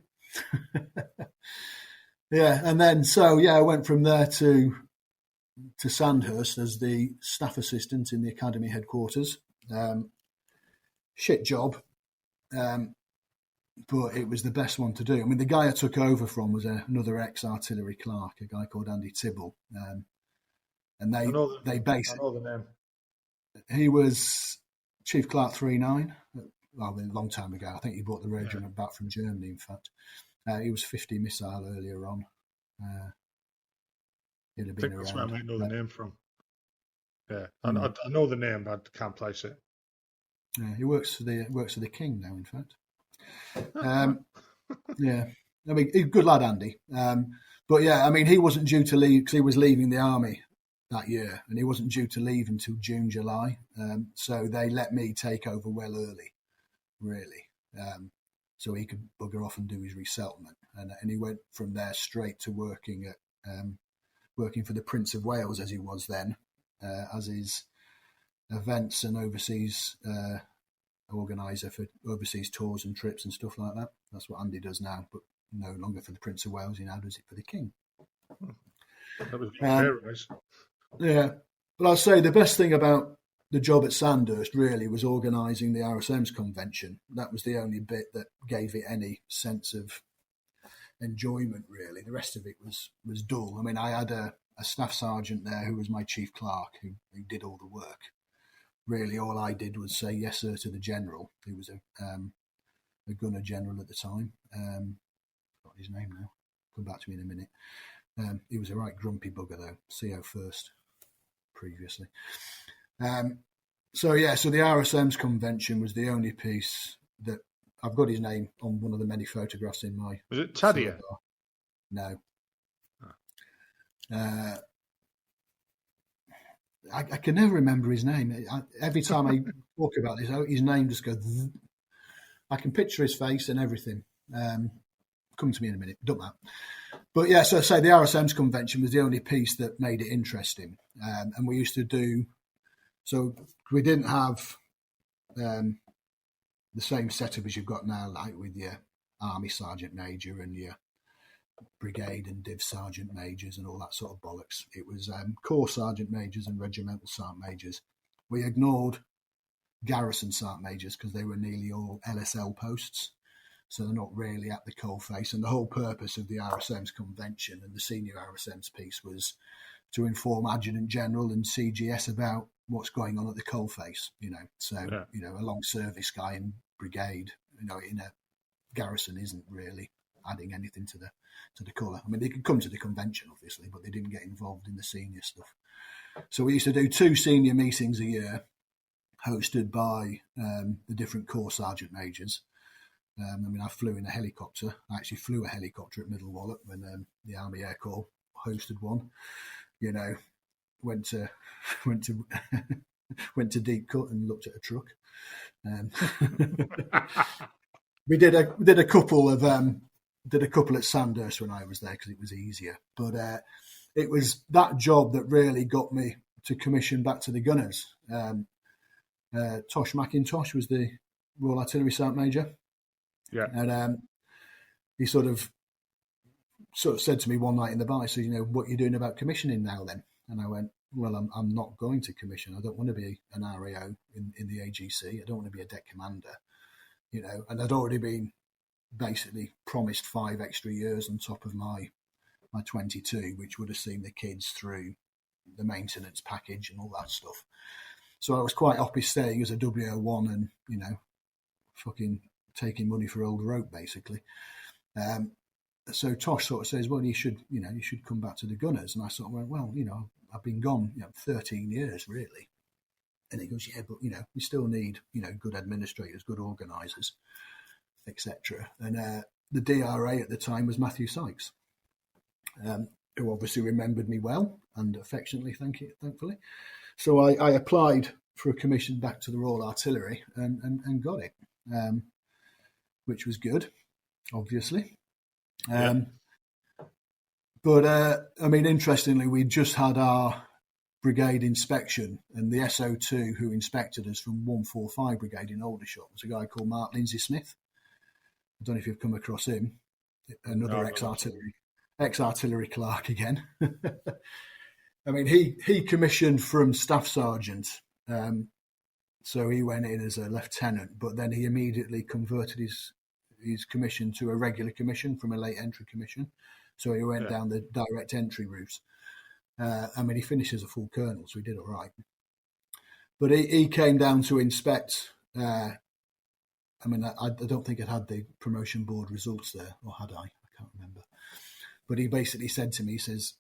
Yeah, and then I went from there to Sandhurst as the staff assistant in the academy headquarters. Shit job, but it was the best one to do. I mean, the guy I took over from was another ex-artillery clerk, a guy called Andy Tibble. And they basically... I know the name. He was Chief Clerk 39, well, a long time ago. I think he brought the regiment back from Germany, in fact. He was 50 missile earlier on. He'd have been around. That's where I might know the name from. Yeah, I know the name, but I can't place it. Yeah, he works for the King now, in fact. Yeah, I mean, good lad, Andy. But yeah, I mean, he wasn't due to leave because he was leaving the army that year, and he wasn't due to leave until June, July. So they let me take over well early, really, so he could bugger off and do his resettlement. And he went from there straight to working for the Prince of Wales, as he was then, as his events and overseas organiser for overseas tours and trips and stuff like that. That's what Andy does now, but no longer for the Prince of Wales. He now does it for the King. That was very nice. Yeah, but I'll say the best thing about the job at Sandhurst really was organising the RSM's convention. That was the only bit that gave it any sense of enjoyment, really. The rest of it was dull. I mean, I had a staff sergeant there who was my chief clerk who did all the work. Really, all I did was say yes, sir, to the general, who was a gunner general at the time. Got his name now. Come back to me in a minute. He was a right grumpy bugger, though. CO first, previously. So the RSM's convention was the only piece that I've got his name on one of the many photographs in my... Was it Tadia? No. Oh. I can never remember his name. Every time I talk about this, his name just goes... I can picture his face and everything. come to me in a minute. Don't matter. But yeah, so say the RSM's convention was the only piece that made it interesting. And we used to do, so we didn't have the same setup as you've got now, like with your Army Sergeant Major and your Brigade and Div Sergeant Majors and all that sort of bollocks. It was Corps Sergeant Majors and Regimental Sergeant Majors. We ignored Garrison Sergeant Majors because they were nearly all LSL posts. So they're not really at the coalface. And the whole purpose of the RSM's convention and the senior RSM's piece was to inform Adjutant General and CGS about what's going on at the coalface, So, a long service guy in brigade, in a garrison isn't really adding anything to the colour. I mean, they could come to the convention, obviously, but they didn't get involved in the senior stuff. So we used to do 2 senior meetings a year, hosted by the different Corps Sergeant Majors. I flew in a helicopter. I actually flew a helicopter at Middle Wallop when the Army Air Corps hosted one. Went to went to Deep Cut and looked at a truck. We did a couple at Sandhurst when I was there because it was easier. But it was that job that really got me to commission back to the Gunners. Tosh McIntosh was the Royal Artillery Sergeant Major. Yeah. And he sort of said to me one night in the bar, he said, what are you doing about commissioning now then? And I went, well, I'm not going to commission. I don't want to be an RAO in the AGC. I don't want to be a deck commander, and I'd already been basically promised 5 extra years on top of my 22, which would have seen the kids through the maintenance package and all that stuff. So I was quite happy staying as a W01 and, fucking taking money for old rope, basically. So Tosh sort of says, well, you should come back to the Gunners. And I sort of went, well, I've been gone 13 years, really. And he goes, yeah, but, we still need, good administrators, good organisers, etc. And the DRA at the time was Matthew Sykes, who obviously remembered me well and affectionately, thankfully. So I applied for a commission back to the Royal Artillery and got it, which was good, obviously. But, interestingly, we just had our brigade inspection, and the SO2 who inspected us from 145 Brigade in Aldershot was a guy called Mark Lindsay Smith. I don't know if you've come across him. Another ex-artillery clerk again. He commissioned from staff sergeant, so he went in as a lieutenant, but then he immediately converted his commission to a regular commission from a late entry commission. So he went down the direct entry route. He finished as a full colonel, so he did all right. But he came down to inspect. I don't think it had the promotion board results there, or had I? I can't remember. But he basically said to me, he says,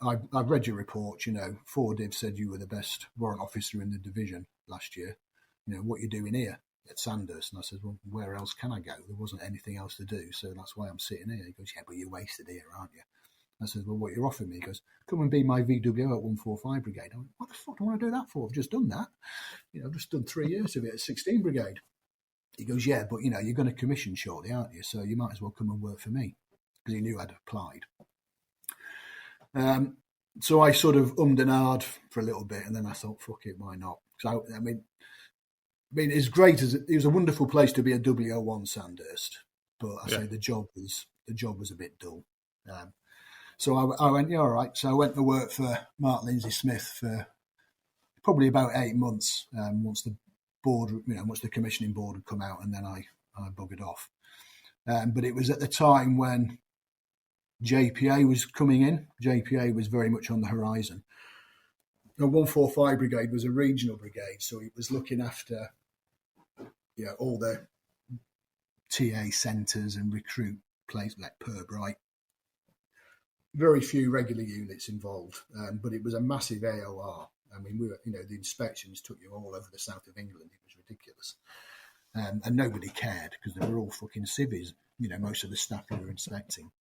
I've read your report. 4 Div said you were the best warrant officer in the division last year. What you're doing here at Sandhurst? And I said, well, where else can I go? There wasn't anything else to do, so that's why I'm sitting here. He goes, yeah, but you're wasted here, aren't you? I said, well, what you're offering me? He goes, come and be my VWO at 145 Brigade. I went, what the fuck do I want to do that for? I've just done that. I've just done 3 years of it at 16 Brigade. He goes, yeah, but, you're going to commission shortly, aren't you? So you might as well come and work for me, because he knew I'd applied. So I sort of ummed and ahed for a little bit, and then I thought, fuck it, why not? So, it's great. It was a wonderful place to be a W01 Sandhurst, but I say the job was a bit dull. So I went, yeah, all right. So I went to work for Mark Lindsay Smith for probably about 8 months. Once the board, once the commissioning board had come out, and then I buggered off. But it was at the time when JPA was coming in. JPA was very much on the horizon. The 145 Brigade was a regional brigade, so it was looking after all the TA centres and recruit places like Purbright. Very few regular units involved, but it was a massive AOR. We were, the inspections took you all over the south of England. It was ridiculous. And nobody cared because they were all fucking civvies, most of the staff you were inspecting.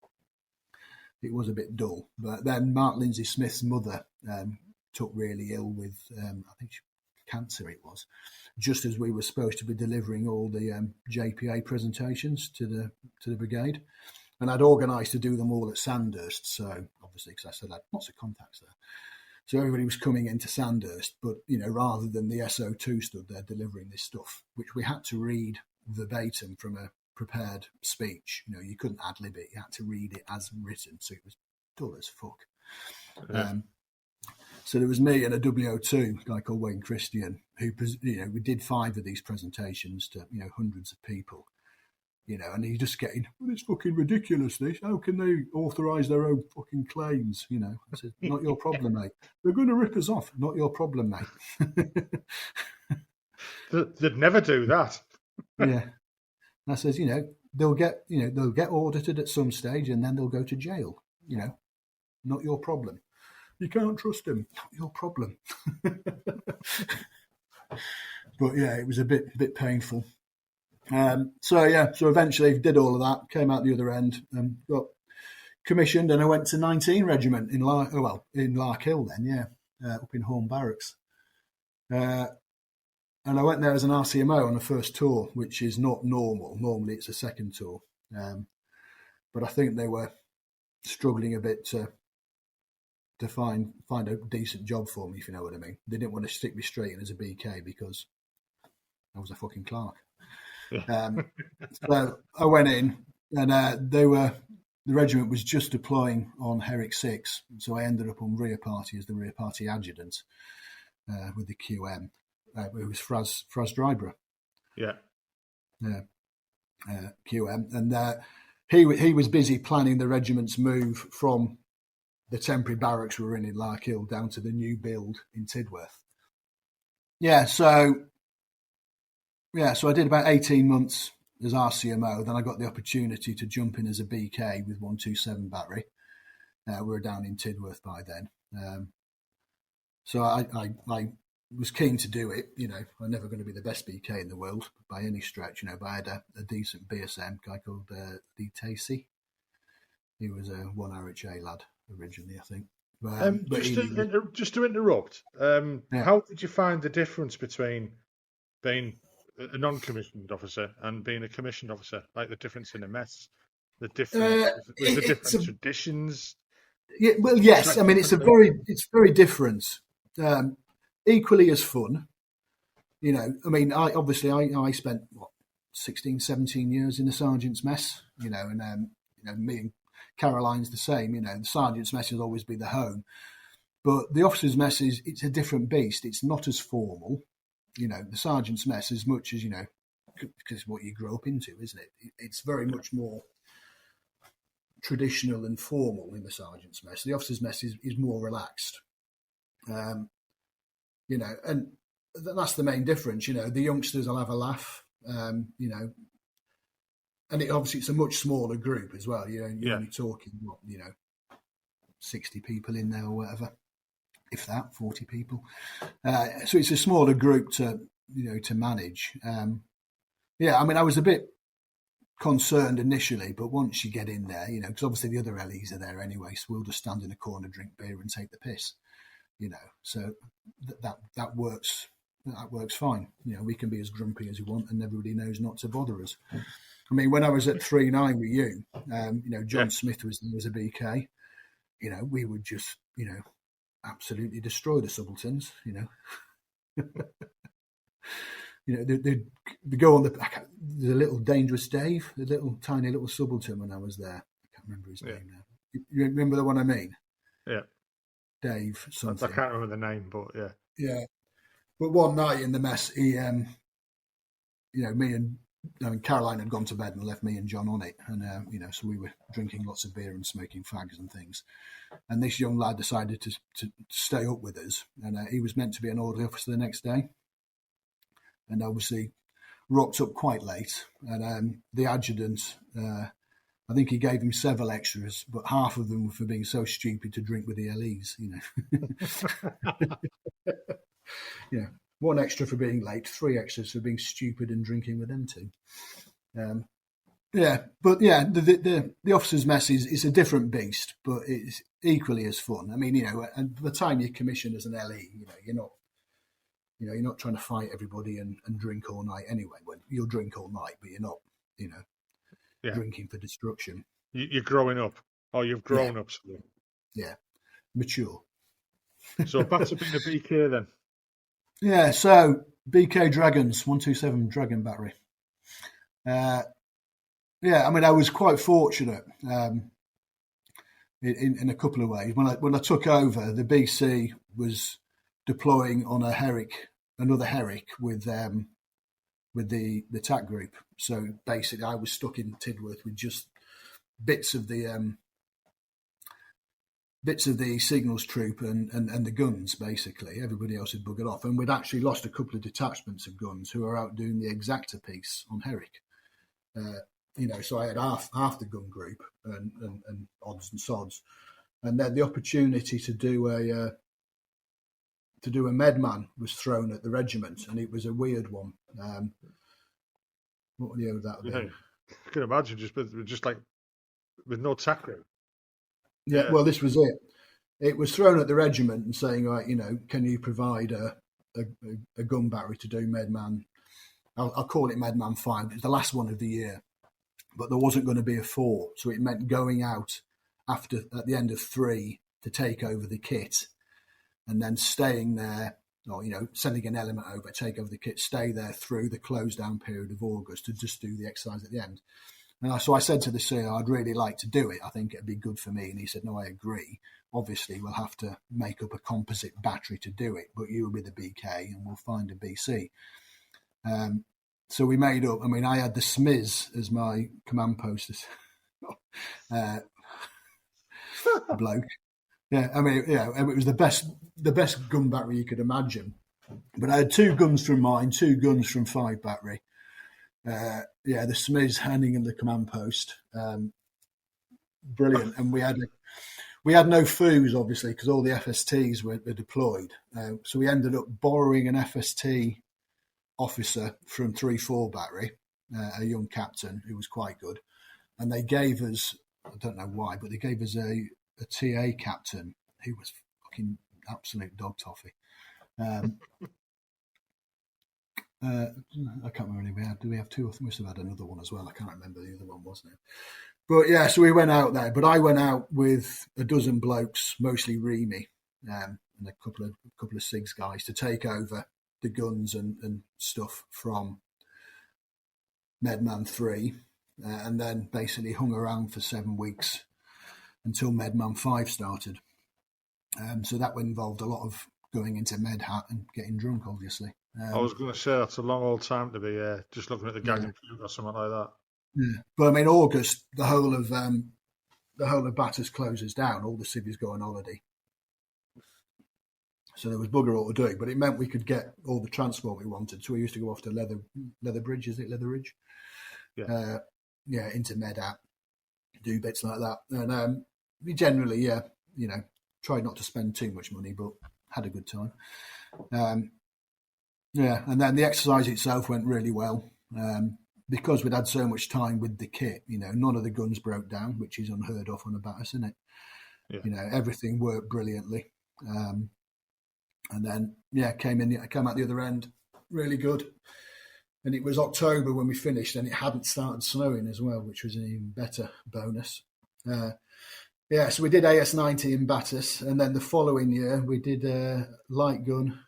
It was a bit dull. But then Mark Lindsay Smith's mother took really ill with, I think cancer it was, just as we were supposed to be delivering all the JPA presentations to the brigade. And I'd organised to do them all at Sandhurst. So obviously, because I said I had lots of contacts there. So everybody was coming into Sandhurst, but, rather than the SO2 stood there delivering this stuff, which we had to read verbatim from a prepared speech. You couldn't ad-lib it. You had to read it as written. So it was dull as fuck. Yeah. So there was me and a W02 guy called Wayne Christian, who, we did 5 of these presentations to, hundreds of people. And he's just getting, well, it's fucking ridiculous, this. How can they authorise their own fucking claims? I said, not your problem, mate. They're going to rip us off. Not your problem, mate. They'd never do that. Yeah. And I says, they'll get audited at some stage and then they'll go to jail. Not your problem. You can't trust them. Not your problem. But yeah, it was a bit painful. So eventually did all of that, came out the other end, and got commissioned, and I went to 19 Regiment in Larkhill then, up in Home Barracks. And I went there as an RCMO on the first tour, which is not normal. Normally it's a second tour. But I think they were struggling a bit to find a decent job for me, if you know what I mean. They didn't want to stick me straight in as a BK because I was a fucking clerk. So I went in, and the regiment was just deploying on Herrick 6, so I ended up on rear party as the rear party adjutant with the QM, who was Fraz Dryborough. Yeah. QM, and he was busy planning the regiment's move from the temporary barracks we were in Larkhill down to the new build in Tidworth. So I did about 18 months as RCMO. Then I got the opportunity to jump in as a BK with 127 battery. We were down in Tidworth by then. So I was keen to do it. I'm never going to be the best BK in the world by any stretch, but I had a decent BSM guy called Lee Tacey. He was a 1RHA lad originally, I think. Just to interrupt, how did you find the difference between being a non-commissioned officer and being a commissioned officer? Like the difference in the mess, the different traditions. Yeah, well, yes. I mean, it's very different. Equally as fun. I spent 16, 17 years in the sergeant's mess. And me and Caroline's the same. The sergeant's mess will always be the home, but the officer's mess it's a different beast. It's not as formal. The sergeant's mess, as much as, because it's what you grow up into, isn't it? It's very much more traditional and formal in the sergeant's mess. The officer's mess is more relaxed. And that's the main difference. The youngsters will have a laugh, and obviously it's a much smaller group as well. You're only talking, 60 people in there or whatever. If that, 40 people. So it's a smaller group to manage. I was a bit concerned initially, but once you get in there, because obviously the other LEs are there anyway, so we'll just stand in a corner, drink beer and take the piss, so that works. That works fine. We can be as grumpy as we want and everybody knows not to bother us. I mean, when I was at 3-9 with you, John Smith was there as a BK, we would just, absolutely destroy the subalterns, they go on the little Dangerous Dave, the little tiny little subaltern when I was there. I can't remember his name now. You remember the one I mean? Yeah. Dave something. I can't remember the name, but yeah. Yeah. But one night in the mess, he, Caroline had gone to bed and left me and John on it. And, so we were drinking lots of beer and smoking fags and things. And this young lad decided to stay up with us. And he was meant to be an orderly officer the next day. And obviously rocked up quite late. And the adjutant, I think he gave him several extras, but half of them were for being so stupid to drink with the LEs, Yeah. 1 extra for being late, 3 extras for being stupid and drinking with them too. The officer's mess is a different beast, but it's equally as fun. I mean, and by the time you're commissioned as an LE, you're not trying to fight everybody and drink all night anyway. Well, you'll drink all night, but you're not, drinking for destruction. You're growing up. Oh, you've grown up. Sorry. Yeah, mature. So back to being a BK then. Yeah, so BK Dragons, 127 Dragon Battery. Yeah, I mean, I was quite fortunate in a couple of ways. When I took over, the BC was deploying on another Herrick with the TAC group. So basically, I was stuck in Tidworth with just bits of the signals troop and the guns. Basically, everybody else had buggered off, and we'd actually lost a couple of detachments of guns who were out doing the exacta piece on Herrick. So I had half the gun group and odds and sods, and then the opportunity to do a medman was thrown at the regiment, and it was a weird one. What year would that have been? I can imagine just like with no TAC group. Yeah, well, this was it. It was thrown at the regiment and saying, right, can you provide a gun battery to do Medman? I'll call it Medman 5. It was the last one of the year, but there wasn't going to be a 4, so it meant going out at the end of 3 to take over the kit, and then staying there, or sending an element over, take over the kit, stay there through the close down period of August to just do the exercise at the end. So I said to the CEO, I'd really like to do it. I think it'd be good for me. And he said, no, I agree. Obviously, we'll have to make up a composite battery to do it, but you will be the BK and we'll find a BC. So we made up. I mean, I had the Smiz as my command post. Bloke. Yeah, I mean, it was the best gun battery you could imagine. But I had 2 guns from mine, 2 guns from 5 battery. The Smiz handing in the command post, brilliant. And we had no foos, obviously, because all the FSTs were deployed. So we ended up borrowing an FST officer from 3-4 battery, a young captain who was quite good, and they gave us, I don't know why, but they gave us a TA captain who was fucking absolute dog toffee. I can't remember any we had. Do we have 2 or 3? We must have had another one as well. I can't remember the other one, wasn't it? But yeah, so we went out there. But I went out with a dozen blokes, mostly Remy, and a couple of SIGs guys to take over the guns and stuff from Medman 3, and then basically hung around for 7 weeks until Medman 5 started. So that involved a lot of going into Med Hat and getting drunk, obviously. I was going to say that's a long old time to be just looking at the gang and puke or something like that. Yeah, but I mean, August, the whole of Batters closes down. All the civvies go on holiday, so there was bugger all to do. But it meant we could get all the transport we wanted. So we used to go off to Leatherbridge, is it Leatherbridge? Yeah, into Medat, do bits like that, and we generally, tried not to spend too much money, but had a good time. And then the exercise itself went really well. Because we'd had so much time with the kit, none of the guns broke down, which is unheard of on a Battis, isn't it? Yeah. Everything worked brilliantly. And then, came out the other end really good. And it was October when we finished, and it hadn't started snowing as well, which was an even better bonus. So we did AS90 in Battis, and then the following year we did light gun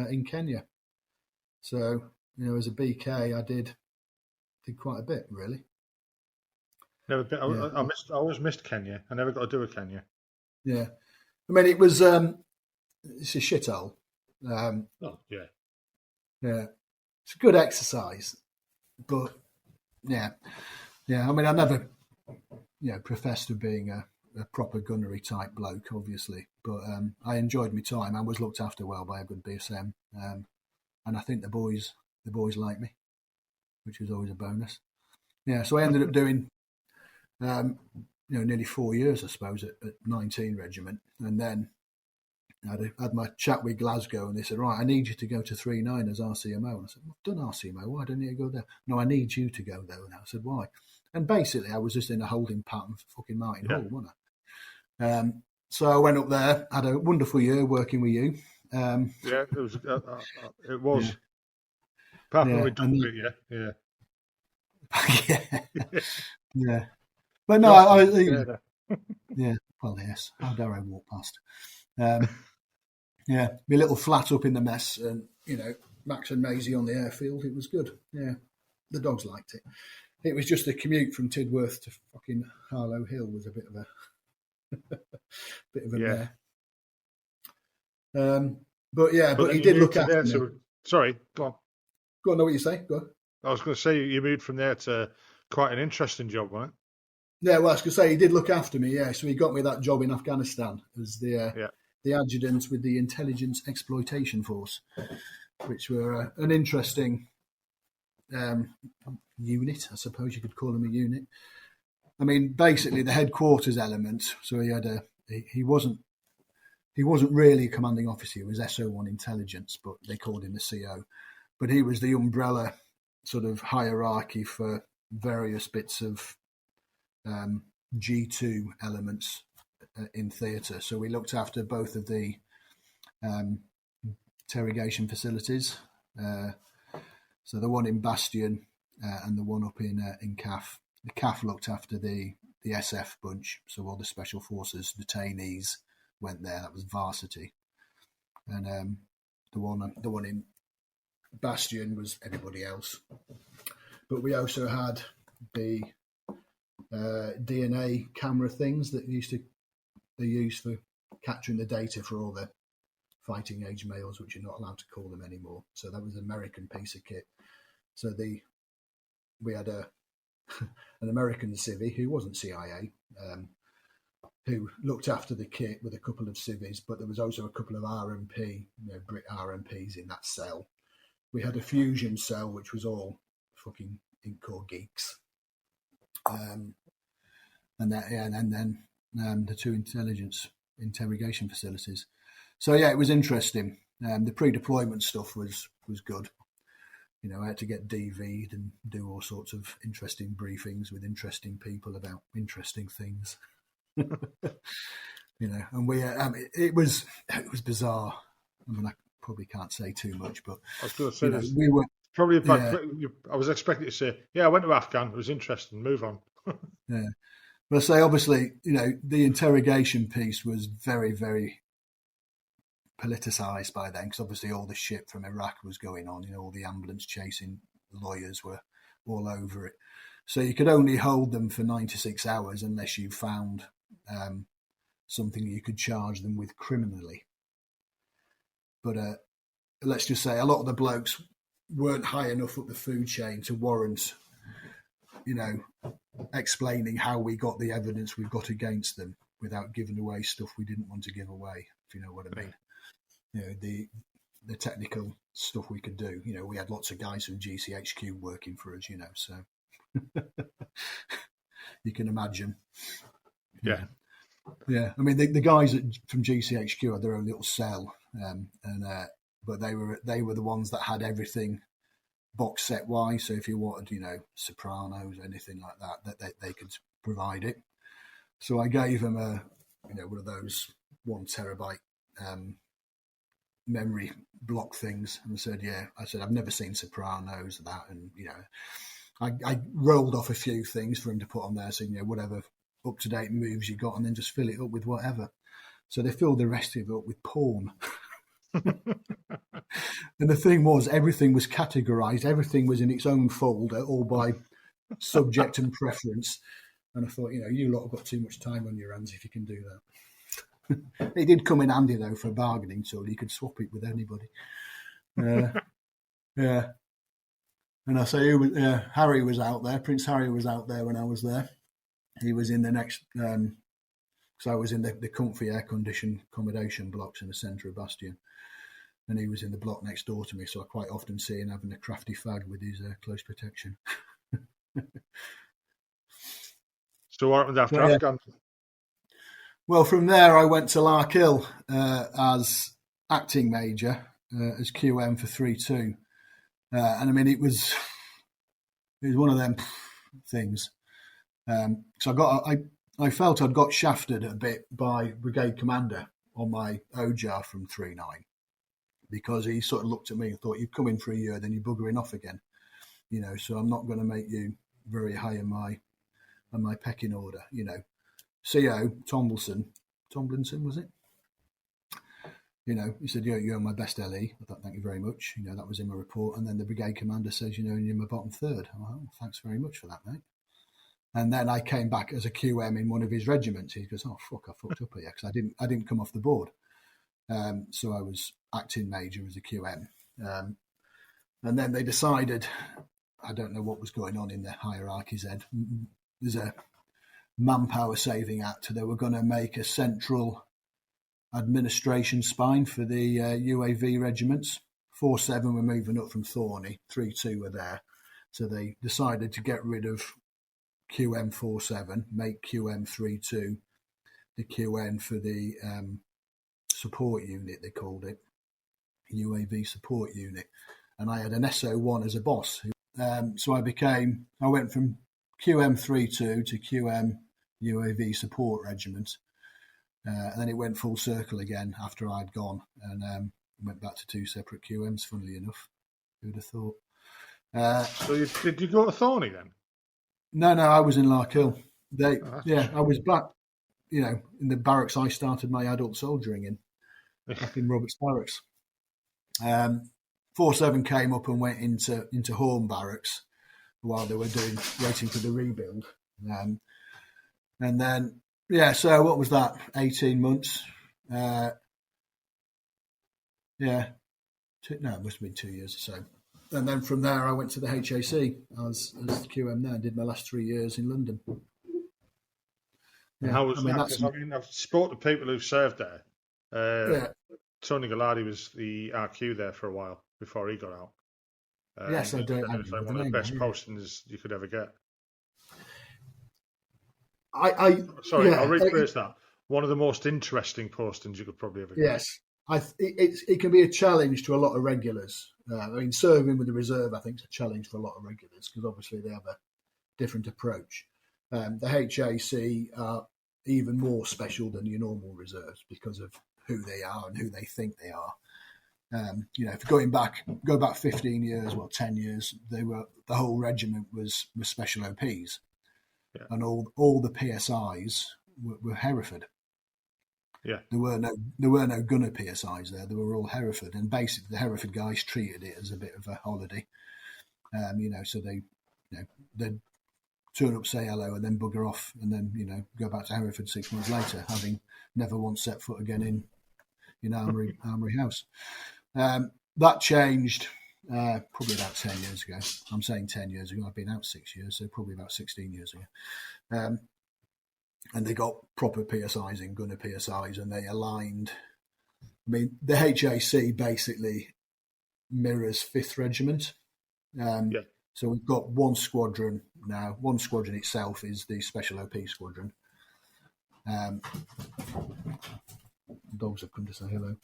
in Kenya. So, as a BK, I did quite a bit, really. Never been. I always missed Kenya. I never got to do a Kenya. Yeah, I mean, it was it's a shithole. Yeah, it's a good exercise, but yeah. I mean, I never, professed to being a proper gunnery type bloke, obviously, but I enjoyed my time. I was looked after well by a good BSM, and I think the boys liked me, which was always a bonus. Yeah, so I ended up doing, nearly 4 years, I suppose, at 19 Regiment, and then I had my chat with Glasgow, and they said, right, I need you to go to 39 as RCMO. And I said, I've done RCMO, why don't you go there? No, I need you to go there. And I said, why? And basically, I was just in a holding pattern for fucking Martin Hall, wasn't I? So I went up there, had a wonderful year working with you. It was. It was. Apart from we done it, yeah. But no, Yeah. Well, yes. How dare I walk past? Yeah, be a little flat up in the mess, and Max and Maisie on the airfield. It was good. Yeah, the dogs liked it. It was just the commute from Tidworth to fucking Harlow Hill was a bit of a mare. But yeah, but he did look after me. Sorry, go on. Go on, know what you say? Go on. I was going to say you moved from there to quite an interesting job, wasn't it? Yeah, well, I was going to say he did look after me. Yeah, so he got me that job in Afghanistan as the adjutant with the Intelligence Exploitation Force, which were an interesting unit, I suppose you could call them a unit. I mean, basically the headquarters element. So he wasn't really a commanding officer. He was SO1 intelligence, but they called him the CO. But he was the umbrella sort of hierarchy for various bits of G2 elements in theatre. So we looked after both of the interrogation facilities. So the one in Bastion and the one up in CAF. The CAF looked after the SF bunch, so all the Special Forces detainees went there. That was Varsity. And the one in Bastion was everybody else. But we also had the DNA camera things that they used for capturing the data for all the fighting age males, which you're not allowed to call them anymore. So that was an American piece of kit. So we had an American civvy who wasn't CIA, who looked after the kit with a couple of civvies, but there was also a couple of RMP, Brit RMPs in that cell. We had a fusion cell, which was all fucking Incore geeks. And then the two intelligence interrogation facilities. So yeah, it was interesting. The pre-deployment stuff was good. I had to get DV'd and do all sorts of interesting briefings with interesting people about interesting things. And it was bizarre. I mean, I probably can't say too much, but I was going to say we were probably. I was expecting to say, I went to Afghan. It was interesting. Move on. Yeah, but I say obviously, the interrogation piece was very, very politicised by then, because obviously all the shit from Iraq was going on. All the ambulance chasing lawyers were all over it. So you could only hold them for 96 hours unless you found something you could charge them with criminally. But let's just say a lot of the blokes weren't high enough up the food chain to warrant, explaining how we got the evidence we've got against them without giving away stuff we didn't want to give away, if you know what I mean. The technical stuff we could do. We had lots of guys from GCHQ working for us, so you can imagine. Yeah. Yeah. I mean, the guys from GCHQ had their own little cell, but they were the ones that had everything box set wise. So if you wanted, Sopranos, anything like that they could provide it. So I gave them one of those 1 terabyte memory block things, and I said I've never seen Sopranos, that, and I rolled off a few things for him to put on there, so whatever up to date moves you got, and then just fill it up with whatever. So they filled the rest of it up with porn. And the thing was, everything was categorized, everything was in its own folder, all by subject and preference. And I thought, you lot have got too much time on your hands if you can do that. It did come in handy though for a bargaining tool. You could swap it with anybody. Yeah. And I say, Harry was out there. Prince Harry was out there when I was there. He was in the next, because I was in the comfy air-conditioned accommodation blocks in the centre of Bastion, and he was in the block next door to me. So I quite often see him having a crafty fag with his close protection. So what happened after Afghan? Well, from there I went to Larkhill as acting major, as QM for 3-2. And I mean, it was one of them things. So I felt I'd got shafted a bit by brigade commander on my OJAR from 3-9, because he sort of looked at me and thought, you've come in for a year, then you're buggering off again. So I'm not going to make you very high in my and my pecking order. CO Tomlinson was it? He said, you're my best LE. I thought, thank you very much. That was in my report. And then the brigade commander says, you're my bottom third. I'm like, oh, thanks very much for that, mate. And then I came back as a QM in one of his regiments. He goes, oh, fuck, I fucked up here because I didn't come off the board. So I was acting major as a QM. And then they decided, I don't know what was going on in the hierarchies, Ed. There's a Manpower Saving Act. They were going to make a central administration spine for the UAV regiments. 4-7 were moving up from Thorney, 3-2 were there. So they decided to get rid of QM 4-7, make QM 3-2 the QN for the support unit, they called it, UAV support unit. And I had an SO1 as a boss. So I went from QM 3-2 to QM UAV support regiment. And then it went full circle again after I'd gone and went back to 2 separate QMs, funnily enough. Who'd have thought? So did you go to Thorney then? No, I was in Larkhill. I was back, in the barracks I started my adult soldiering in, back in Roberts Barracks. 4-7 came up and went into Horn Barracks while they were waiting for the rebuild. And then, so what was that? 18 months. It must have been 2 years or so. And then from there, I went to the HAC as QM there. Did my last 3 years in London. Yeah, how was that? I've spoken to people who've served there. Tony Gallardi was the RQ there for a while before he got out. Yes, I do. It was like one of the best postings you could ever get. I'll rephrase that. One of the most interesting postings you could probably ever get. Yes. It can be a challenge to a lot of regulars. Serving with the reserve, I think, is a challenge for a lot of regulars because obviously they have a different approach. The HAC are even more special than your normal reserves because of who they are and who they think they are. If go back 15 years, 10 years, the whole regiment was special OPs, and all the PSIs were Hereford. Yeah, there were no gunner PSIs there. They were all Hereford, and basically the Hereford guys treated it as a bit of a holiday. So they'd turn up, say hello, and then bugger off, and then go back to Hereford 6 months later, having never once set foot again in Armoury House. That changed probably about 10 years ago. I'm saying 10 years ago. I've been out 6 years, so probably about 16 years ago. And they got proper PSIs and gunner PSIs, and they aligned. The HAC basically mirrors 5th Regiment. So we've got one squadron now. One squadron itself is the Special OP Squadron. Dogs have come to say hello.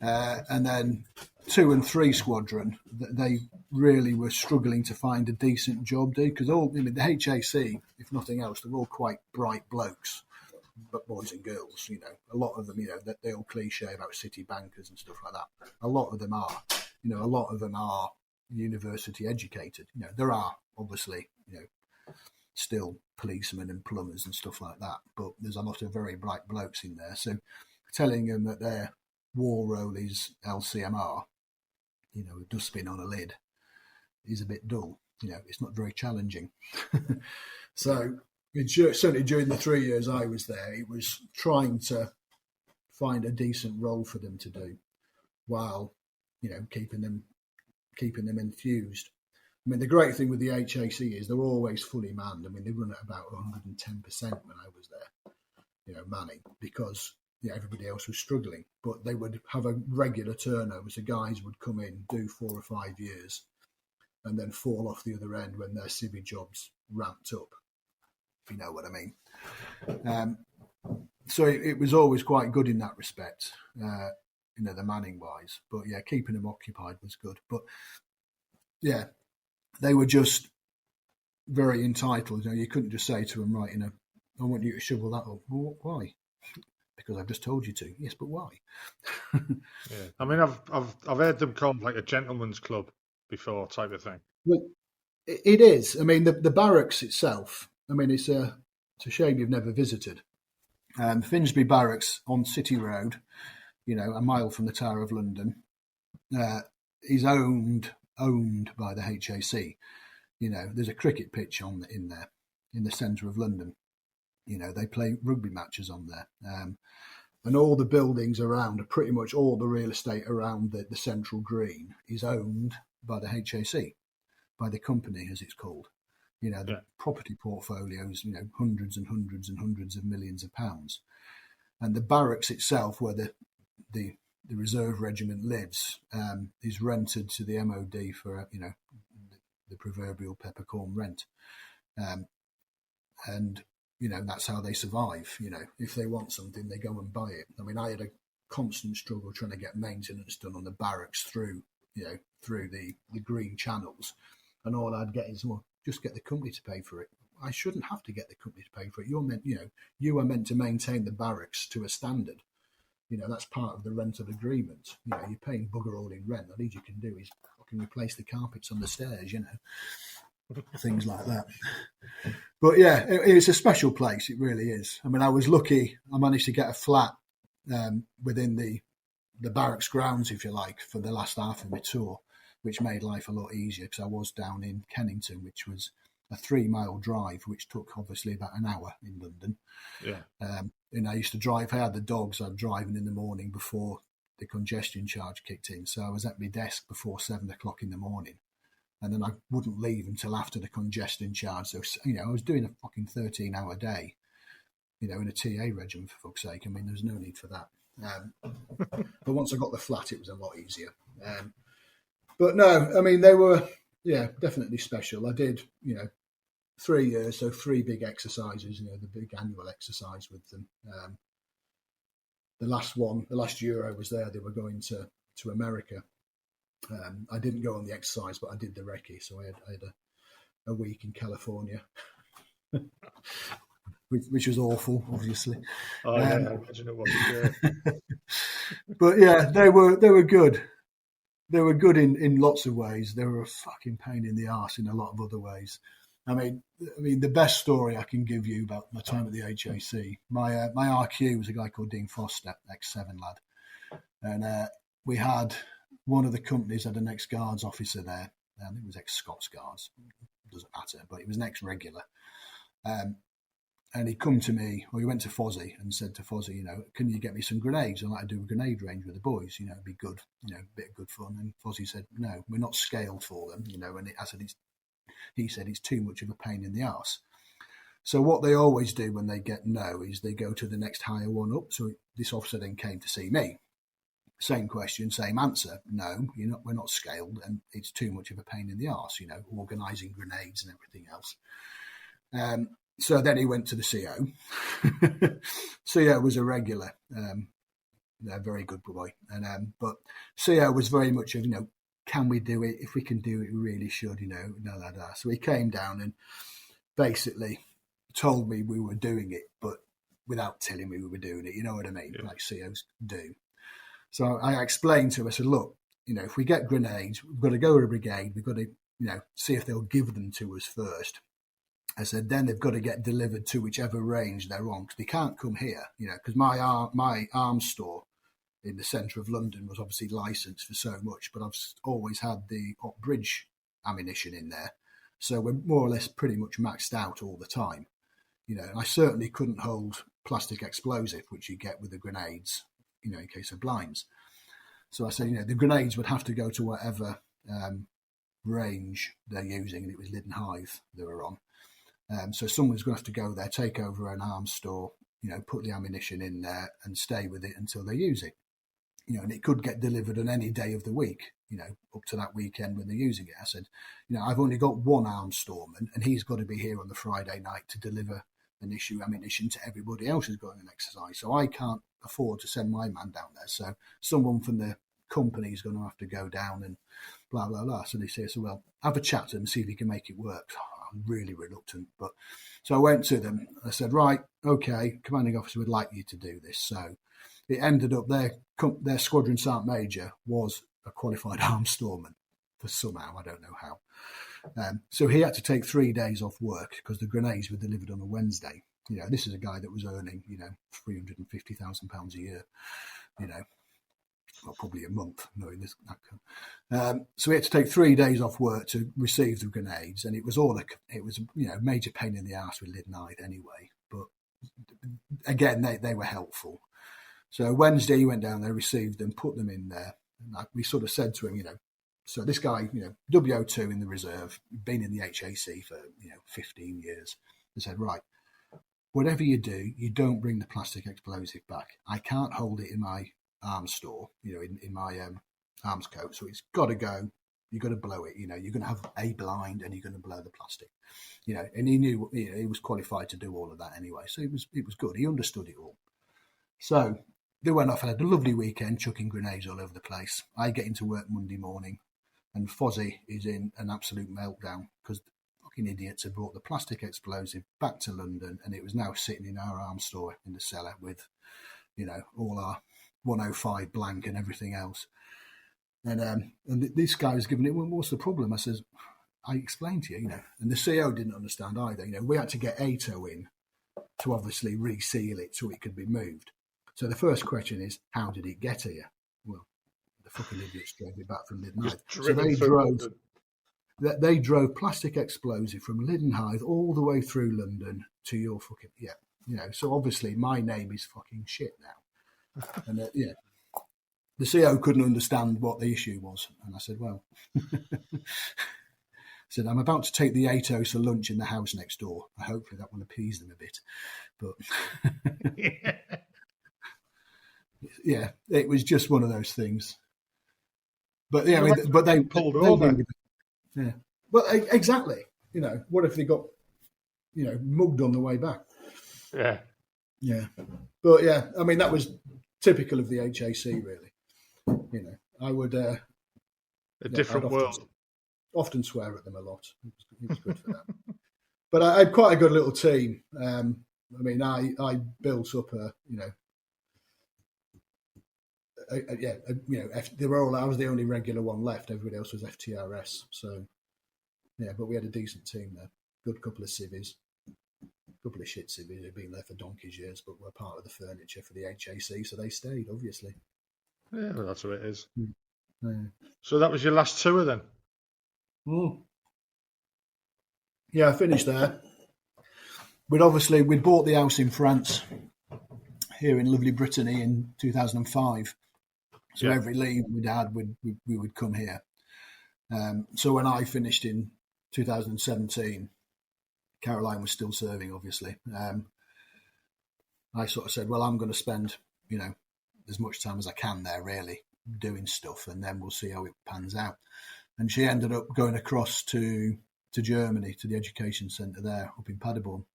And then 2 and 3 Squadron, they really were struggling to find a decent job, because the HAC, if nothing else, they're all quite bright blokes, but boys and girls, a lot of them, that they all cliche about city bankers and stuff like that. A lot of them are, university educated. There are obviously, still policemen and plumbers and stuff like that, but there's a lot of very bright blokes in there. So telling them that their war role is LCMR, a dustbin on a lid, is a bit dull. It's not very challenging. So certainly during the 3 years I was there, it was trying to find a decent role for them to do while, keeping them enthused. The great thing with the HAC is they're always fully manned. They run at about 110% when I was there, manning, because everybody else was struggling. But they would have a regular turnover. So guys would come in, do 4 or 5 years, and then fall off the other end when their civvy jobs ramped up, if you know what I mean. So it was always quite good in that respect, the manning wise. But keeping them occupied was good. But they were just very entitled. You couldn't just say to them, right, I want you to shovel that up. Well, why? Because I've just told you to. Yes, but why? I've heard them called like a gentleman's club before, type of thing. Well, it is. The barracks itself, I mean, it's a shame you've never visited. Finsbury Barracks on City Road, a mile from the Tower of London, is owned by the HAC. There's a cricket pitch in there, in the centre of London. They play rugby matches on there. And all the buildings around, pretty much all the real estate around the central green is owned by the HAC, by the company, as it's called. The property portfolios, hundreds and hundreds and hundreds of millions of pounds. And the barracks itself, where the reserve regiment lives, is rented to the MOD for, the proverbial peppercorn rent. And that's how they survive. If they want something, they go and buy it. I mean, I had a constant struggle trying to get maintenance done on the barracks through the green channels. And all I'd get is, well, just get the company to pay for it. I shouldn't have to get the company to pay for it. You are meant to maintain the barracks to a standard. That's part of the rental agreement. You're paying bugger all in rent. The least you can do is fucking replace the carpets on the stairs, things like that. But yeah, it's a special place. It really is. I mean, I was lucky. I managed to get a flat within the barracks grounds, if you like, for the last half of my tour, which made life a lot easier because I was down in Kennington, which was a 3-mile drive, which took obviously about an hour in London. Yeah. I used to drive. I had the dogs. I'm driving in the morning before the congestion charge kicked in. So I was at my desk before 7 o'clock in the morning. And then I wouldn't leave until after the congestion charge. So, I was doing a fucking 13-hour day, in a TA regiment, for fuck's sake. I mean, there's no need for that. But once I got the flat, it was a lot easier. But no, I mean, they were, definitely special. I did, 3 years, so 3 big exercises, the big annual exercise with them. The last year I was there, they were going to America. I didn't go on the exercise, but I did the recce. So I had a week in California, which was awful, obviously. Oh, yeah, I imagine it was. Yeah. But yeah, they were good. They were good in lots of ways. They were a fucking pain in the arse in a lot of other ways. I mean, the best story I can give you about my time at the HAC, my RQ was a guy called Dean Foster, ex-7 lad. And we had one of the companies had an ex-guards officer there. I think it was ex-Scots Guards. Doesn't matter, but he was an ex-regular. And he come to me, or he went to Fozzie and said to Fozzie, can you get me some grenades? I'd like to do a grenade range with the boys, it'd be good, a bit of good fun. And Fozzie said, no, we're not scaled for them, and he said it's too much of a pain in the arse. So what they always do when they get no is they go to the next higher one up. So this officer then came to see me. Same question, same answer. No, we're not scaled, and it's too much of a pain in the arse, organising grenades and everything else. So then he went to the CO. CO was a regular, a very good boy. And but CO was very much of, can we do it? If we can do it, we really should, So he came down and basically told me we were doing it, but without telling me we were doing it. You know what I mean? Yeah. Like COs do. So I explained to him, I said, look, if we get grenades, we've got to go to a brigade. We've got to, see if they'll give them to us first. I said, then they've got to get delivered to whichever range they're on, because they can't come here, because my arms store in the centre of London was obviously licensed for so much, but I've always had the up-bridge ammunition in there. So we're more or less pretty much maxed out all the time. I certainly couldn't hold plastic explosive, which you get with the grenades, in case of blinds. So I said, the grenades would have to go to whatever range they're using, and it was Lyddon Hythe they were on. So someone's going to have to go there, take over an arms store, put the ammunition in there and stay with it until they use it. And it could get delivered on any day of the week, up to that weekend when they're using it. I said, I've only got one arms storeman, and he's got to be here on the Friday night to deliver and issue ammunition to everybody else who's going on an exercise. So I can't afford to send my man down there. So someone from the company is going to have to go down and blah, blah, blah. So they say, well, have a chat to them, see if you can make it work. I'm really reluctant. But so I went to them. I said, right, okay, commanding officer would like you to do this. So it ended up their squadron sergeant major was a qualified arms storeman for somehow, I don't know how. So he had to take 3 days off work because the grenades were delivered on a Wednesday. This is a guy that was earning, £350,000 a year, well, probably a month, knowing this. So we had to take 3 days off work to receive the grenades, and it was a major pain in the ass with Lydden Hythe anyway. But again, they were helpful. So Wednesday he went down there, received them, put them in there. And we sort of said to him, so this guy, WO2 in the reserve, been in the HAC for 15 years. They said, right, whatever you do, you don't bring the plastic explosive back. I can't hold it in my arms store, in my arms coat. So it's got to go. You've got to blow it. You're going to have a blind and you're going to blow the plastic. And he knew he was qualified to do all of that anyway. So it was good. He understood it all. So they went off and had a lovely weekend, chucking grenades all over the place. I get into work Monday morning, and Fozzie is in an absolute meltdown because the fucking idiots had brought the plastic explosive back to London, and it was now sitting in our arms store in the cellar with, all our 105 blank and everything else. And this guy was giving it, well, what's the problem? I says, I explained to you, and the CO didn't understand either. We had to get ATO in to obviously reseal it so it could be moved. So the first question is, how did it get here? Well, the fucking idiots drove it back from Lydden Hythe. So they drove plastic explosive from Lydden Hythe all the way through London to your fucking, so obviously my name is fucking shit now. And the CO couldn't understand what the issue was. And I said, well, I'm about to take the ATOs for lunch in the house next door. Hopefully that will appease them a bit. But yeah, it was just one of those things. But yeah, but they pulled over. Yeah, well, exactly. What if they got, mugged on the way back? Yeah, yeah. But yeah, I mean that was typical of the HAC, really. I would a different world. Often swear at them a lot. It was good for that. But I had quite a good little team. I built up they were all. I was the only regular one left. Everybody else was FTRS. So, yeah, but we had a decent team there. Good couple of civvies, couple of shit civvies who'd been there for donkey's years, but were part of the furniture for the HAC, so they stayed, obviously. Yeah, well, that's what it is. Yeah. So that was your last tour then? Yeah, I finished there. We'd bought the house in France, here in lovely Brittany in 2005. So every leave we'd had, we would come here. So when I finished in 2017, Caroline was still serving, obviously. I sort of said, well, I'm going to spend, as much time as I can there, really, doing stuff, and then we'll see how it pans out. And she ended up going across to Germany, to the education centre there, up in Paderborn.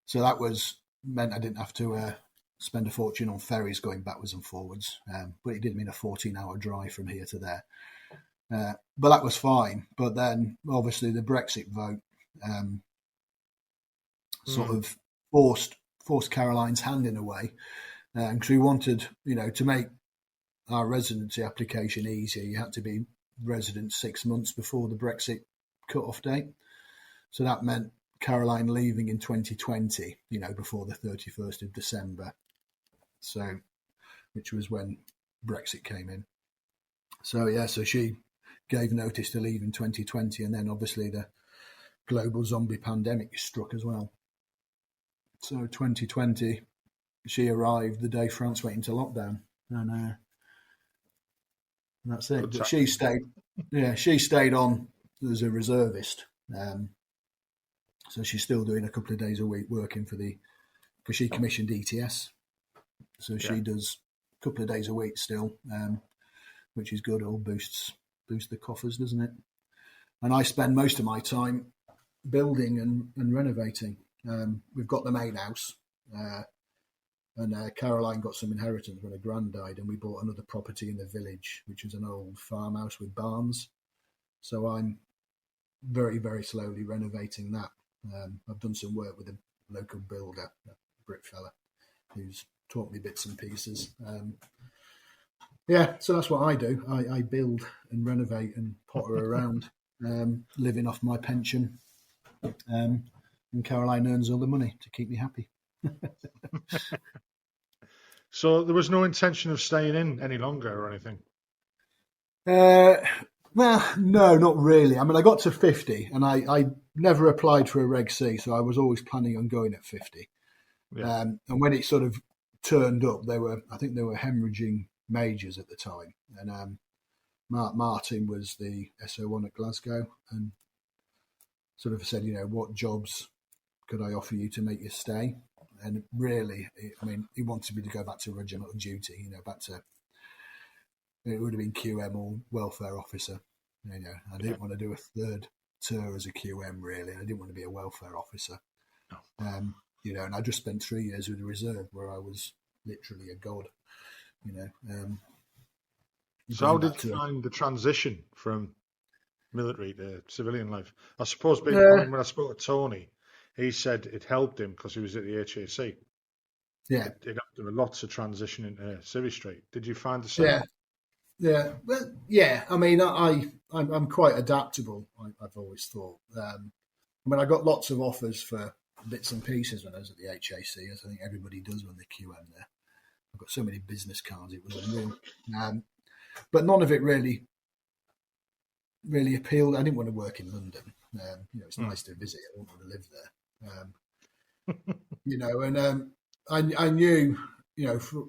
So that meant I didn't have to spend a fortune on ferries going backwards and forwards, but it did mean a 14-hour drive from here to there. But that was fine. But then, obviously, the Brexit vote sort of forced Caroline's hand in a way, because we wanted, to make our residency application easier. You had to be resident 6 months before the Brexit cut-off date. So that meant Caroline leaving in 2020, before the 31st of December. So, which was when Brexit came in. So she gave notice to leave in 2020, and then obviously the global zombie pandemic struck as well. So 2020, she arrived the day France went into lockdown, and that's it. But she stayed. Yeah, she stayed on as a reservist. So she's still doing a couple of days a week working because she commissioned ETS. So she does a couple of days a week still, which is good. It all boosts the coffers, doesn't it? And I spend most of my time building and renovating. We've got the main house, and Caroline got some inheritance when her gran died, and we bought another property in the village, which is an old farmhouse with barns. So I'm very, very slowly renovating that. I've done some work with a local builder, a Brit fella, who's taught me bits and pieces. Yeah, so that's what I do. I build and renovate and potter around, living off my pension. And Caroline earns all the money to keep me happy. So there was no intention of staying in any longer or anything? Well, no, not really. I mean, I got to 50 and I never applied for a Reg C, so I was always planning on going at 50. Yeah. And when it sort of turned up, I think they were hemorrhaging majors at the time. And Mark Martin was the SO1 at Glasgow and sort of said, what jobs could I offer you to make you stay? And really, he wanted me to go back to regimental duty, back to, it would have been QM or welfare officer. I didn't want to do a third tour as a QM, really. I didn't want to be a welfare officer. No. And I just spent 3 years with the reserve where I was literally a god, So how did you find the transition from military to civilian life? I suppose when I spoke to Tony, he said it helped him because he was at the HAC. Yeah. It helped him a lot to transition into Civvy Street. Did you find the same? Yeah. Well, yeah. I mean, I'm quite adaptable, I've always thought. I got lots of offers for bits and pieces when I was at the HAC, as I think everybody does when they QM there. I've got so many business cards, it was unreal. But none of it really appealed. I didn't want to work in London. It's nice to visit. I don't want to live there. And I knew,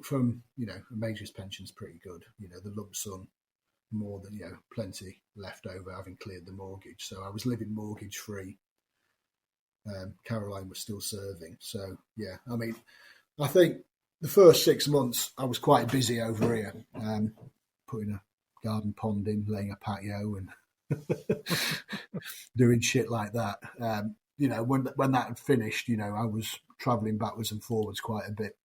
from a major's pension's pretty good. The lump sum more than, plenty left over, having cleared the mortgage. So I was living mortgage free. Caroline was still serving. So, yeah, I think the first 6 months I was quite busy over here, putting a garden pond in, laying a patio and doing shit like that. When that had finished, I was travelling backwards and forwards quite a bit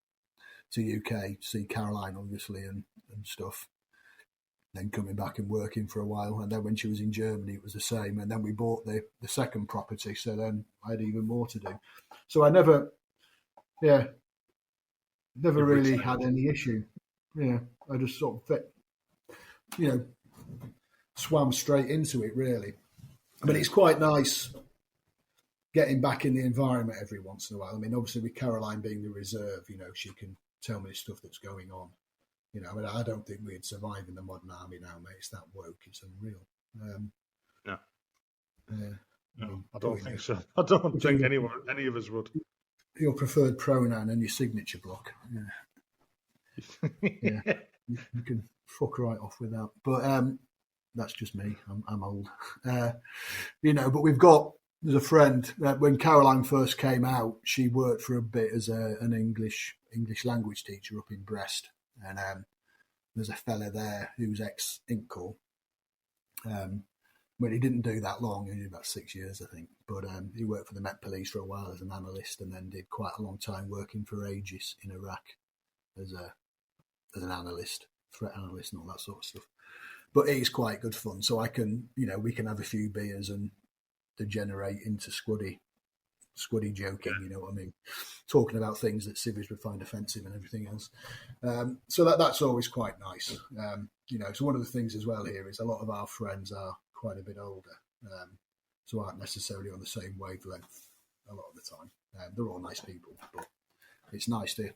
to UK to see Caroline, obviously, and stuff. Then coming back and working for a while. And then when she was in Germany, it was the same. And then we bought the second property. So then I had even more to do. So I never really had any issue. Yeah, I just sort of, swam straight into it, really. It's quite nice getting back in the environment every once in a while. Obviously with Caroline being the reserve, she can tell me the stuff that's going on. I don't think we'd survive in the modern army now, mate. It's that woke. It's unreal. No. No, I don't think so. I don't think any of us would. Your preferred pronoun and your signature block. Yeah. You can fuck right off with that. But that's just me. I'm old. But there's a friend, when Caroline first came out, she worked for a bit as an English language teacher up in Brest. And there's a fella there who's ex-Incorps. But he didn't do that long. He did about 6 years, I think. But he worked for the Met Police for a while as an analyst, and then did quite a long time working for Aegis in Iraq as an analyst, threat analyst, and all that sort of stuff. But it is quite good fun. So I can, we can have a few beers and degenerate into squaddy joking, you know what I mean? Talking about things that civvies would find offensive and everything else. So that's always quite nice. So one of the things as well here is a lot of our friends are quite a bit older, so aren't necessarily on the same wavelength a lot of the time. They're all nice people, but it's nice to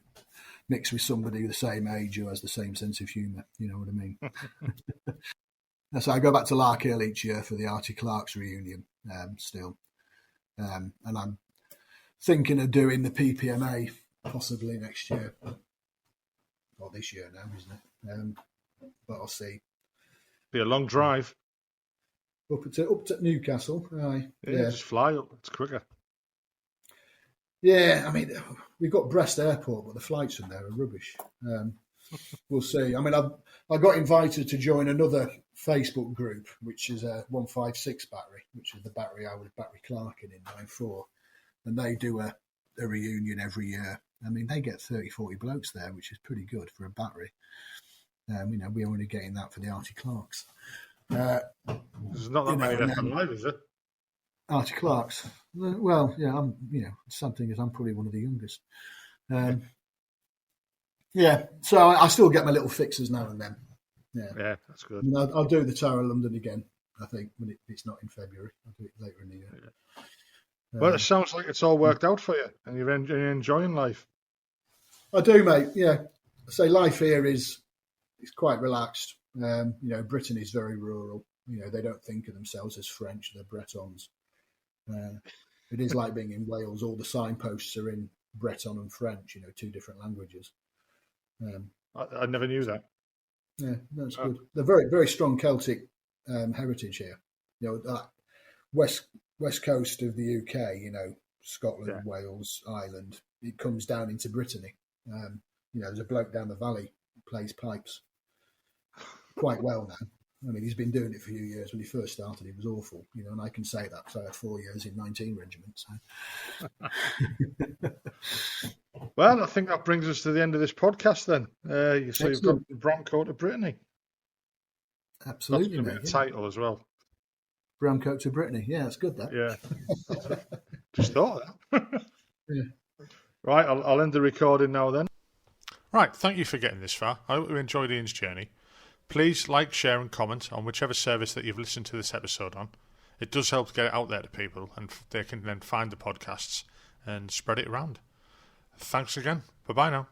mix with somebody the same age who has the same sense of humour, you know what I mean? So I go back to Larkhill each year for the Artie Clark's reunion still. And I'm thinking of doing the PPMA possibly next year. Or this year now, isn't it? But I'll see. Be a long drive. Up to Newcastle. Aye. Yeah, just fly up. It's quicker. Yeah, we've got Brest Airport, but the flights from there are rubbish. We'll see. I got invited to join another Facebook group, which is a 156 battery, which is the battery I was battery clerking in '94. And they do a reunion every year. They get 30, 40 blokes there, which is pretty good for a battery. We're only getting that for the Artie Clarks. There's not that many left alive, is it? Artie Clarks. Well, yeah, sad thing is I'm probably one of the youngest. Yeah, so I still get my little fixes now and then. Yeah, that's good. I mean, I'll do the Tower of London again. I think when it's not in February, I'll do it later in the year. Yeah. Well, it sounds like it's all worked out for you, and you're enjoying life. I do, mate. Yeah, I say life here is quite relaxed. Britain is very rural. They don't think of themselves as French; they're Bretons. It is like being in Wales. All the signposts are in Breton and French. Two different languages. I never knew that. Yeah, that's good. They're very, very strong Celtic heritage here. That west coast of the UK. Scotland, Wales, Ireland. It comes down into Brittany. There's a bloke down the valley who plays pipes quite well now. I mean, he's been doing it for a few years. When he first started, he was awful, and I can say that because I had 4 years in 19 regiments. So. Well, I think that brings us to the end of this podcast then. So you've got Bramcote to Brittany. Absolutely, that's mate. A title as well. Bramcote to Brittany. Yeah, that's good, that. Yeah. Just thought of that. Yeah. Right, I'll end the recording now then. Right, thank you for getting this far. I hope you enjoyed Ian's journey. Please like, share and comment on whichever service that you've listened to this episode on. It does help get it out there to people, and they can then find the podcasts and spread it around. Thanks again. Bye-bye now.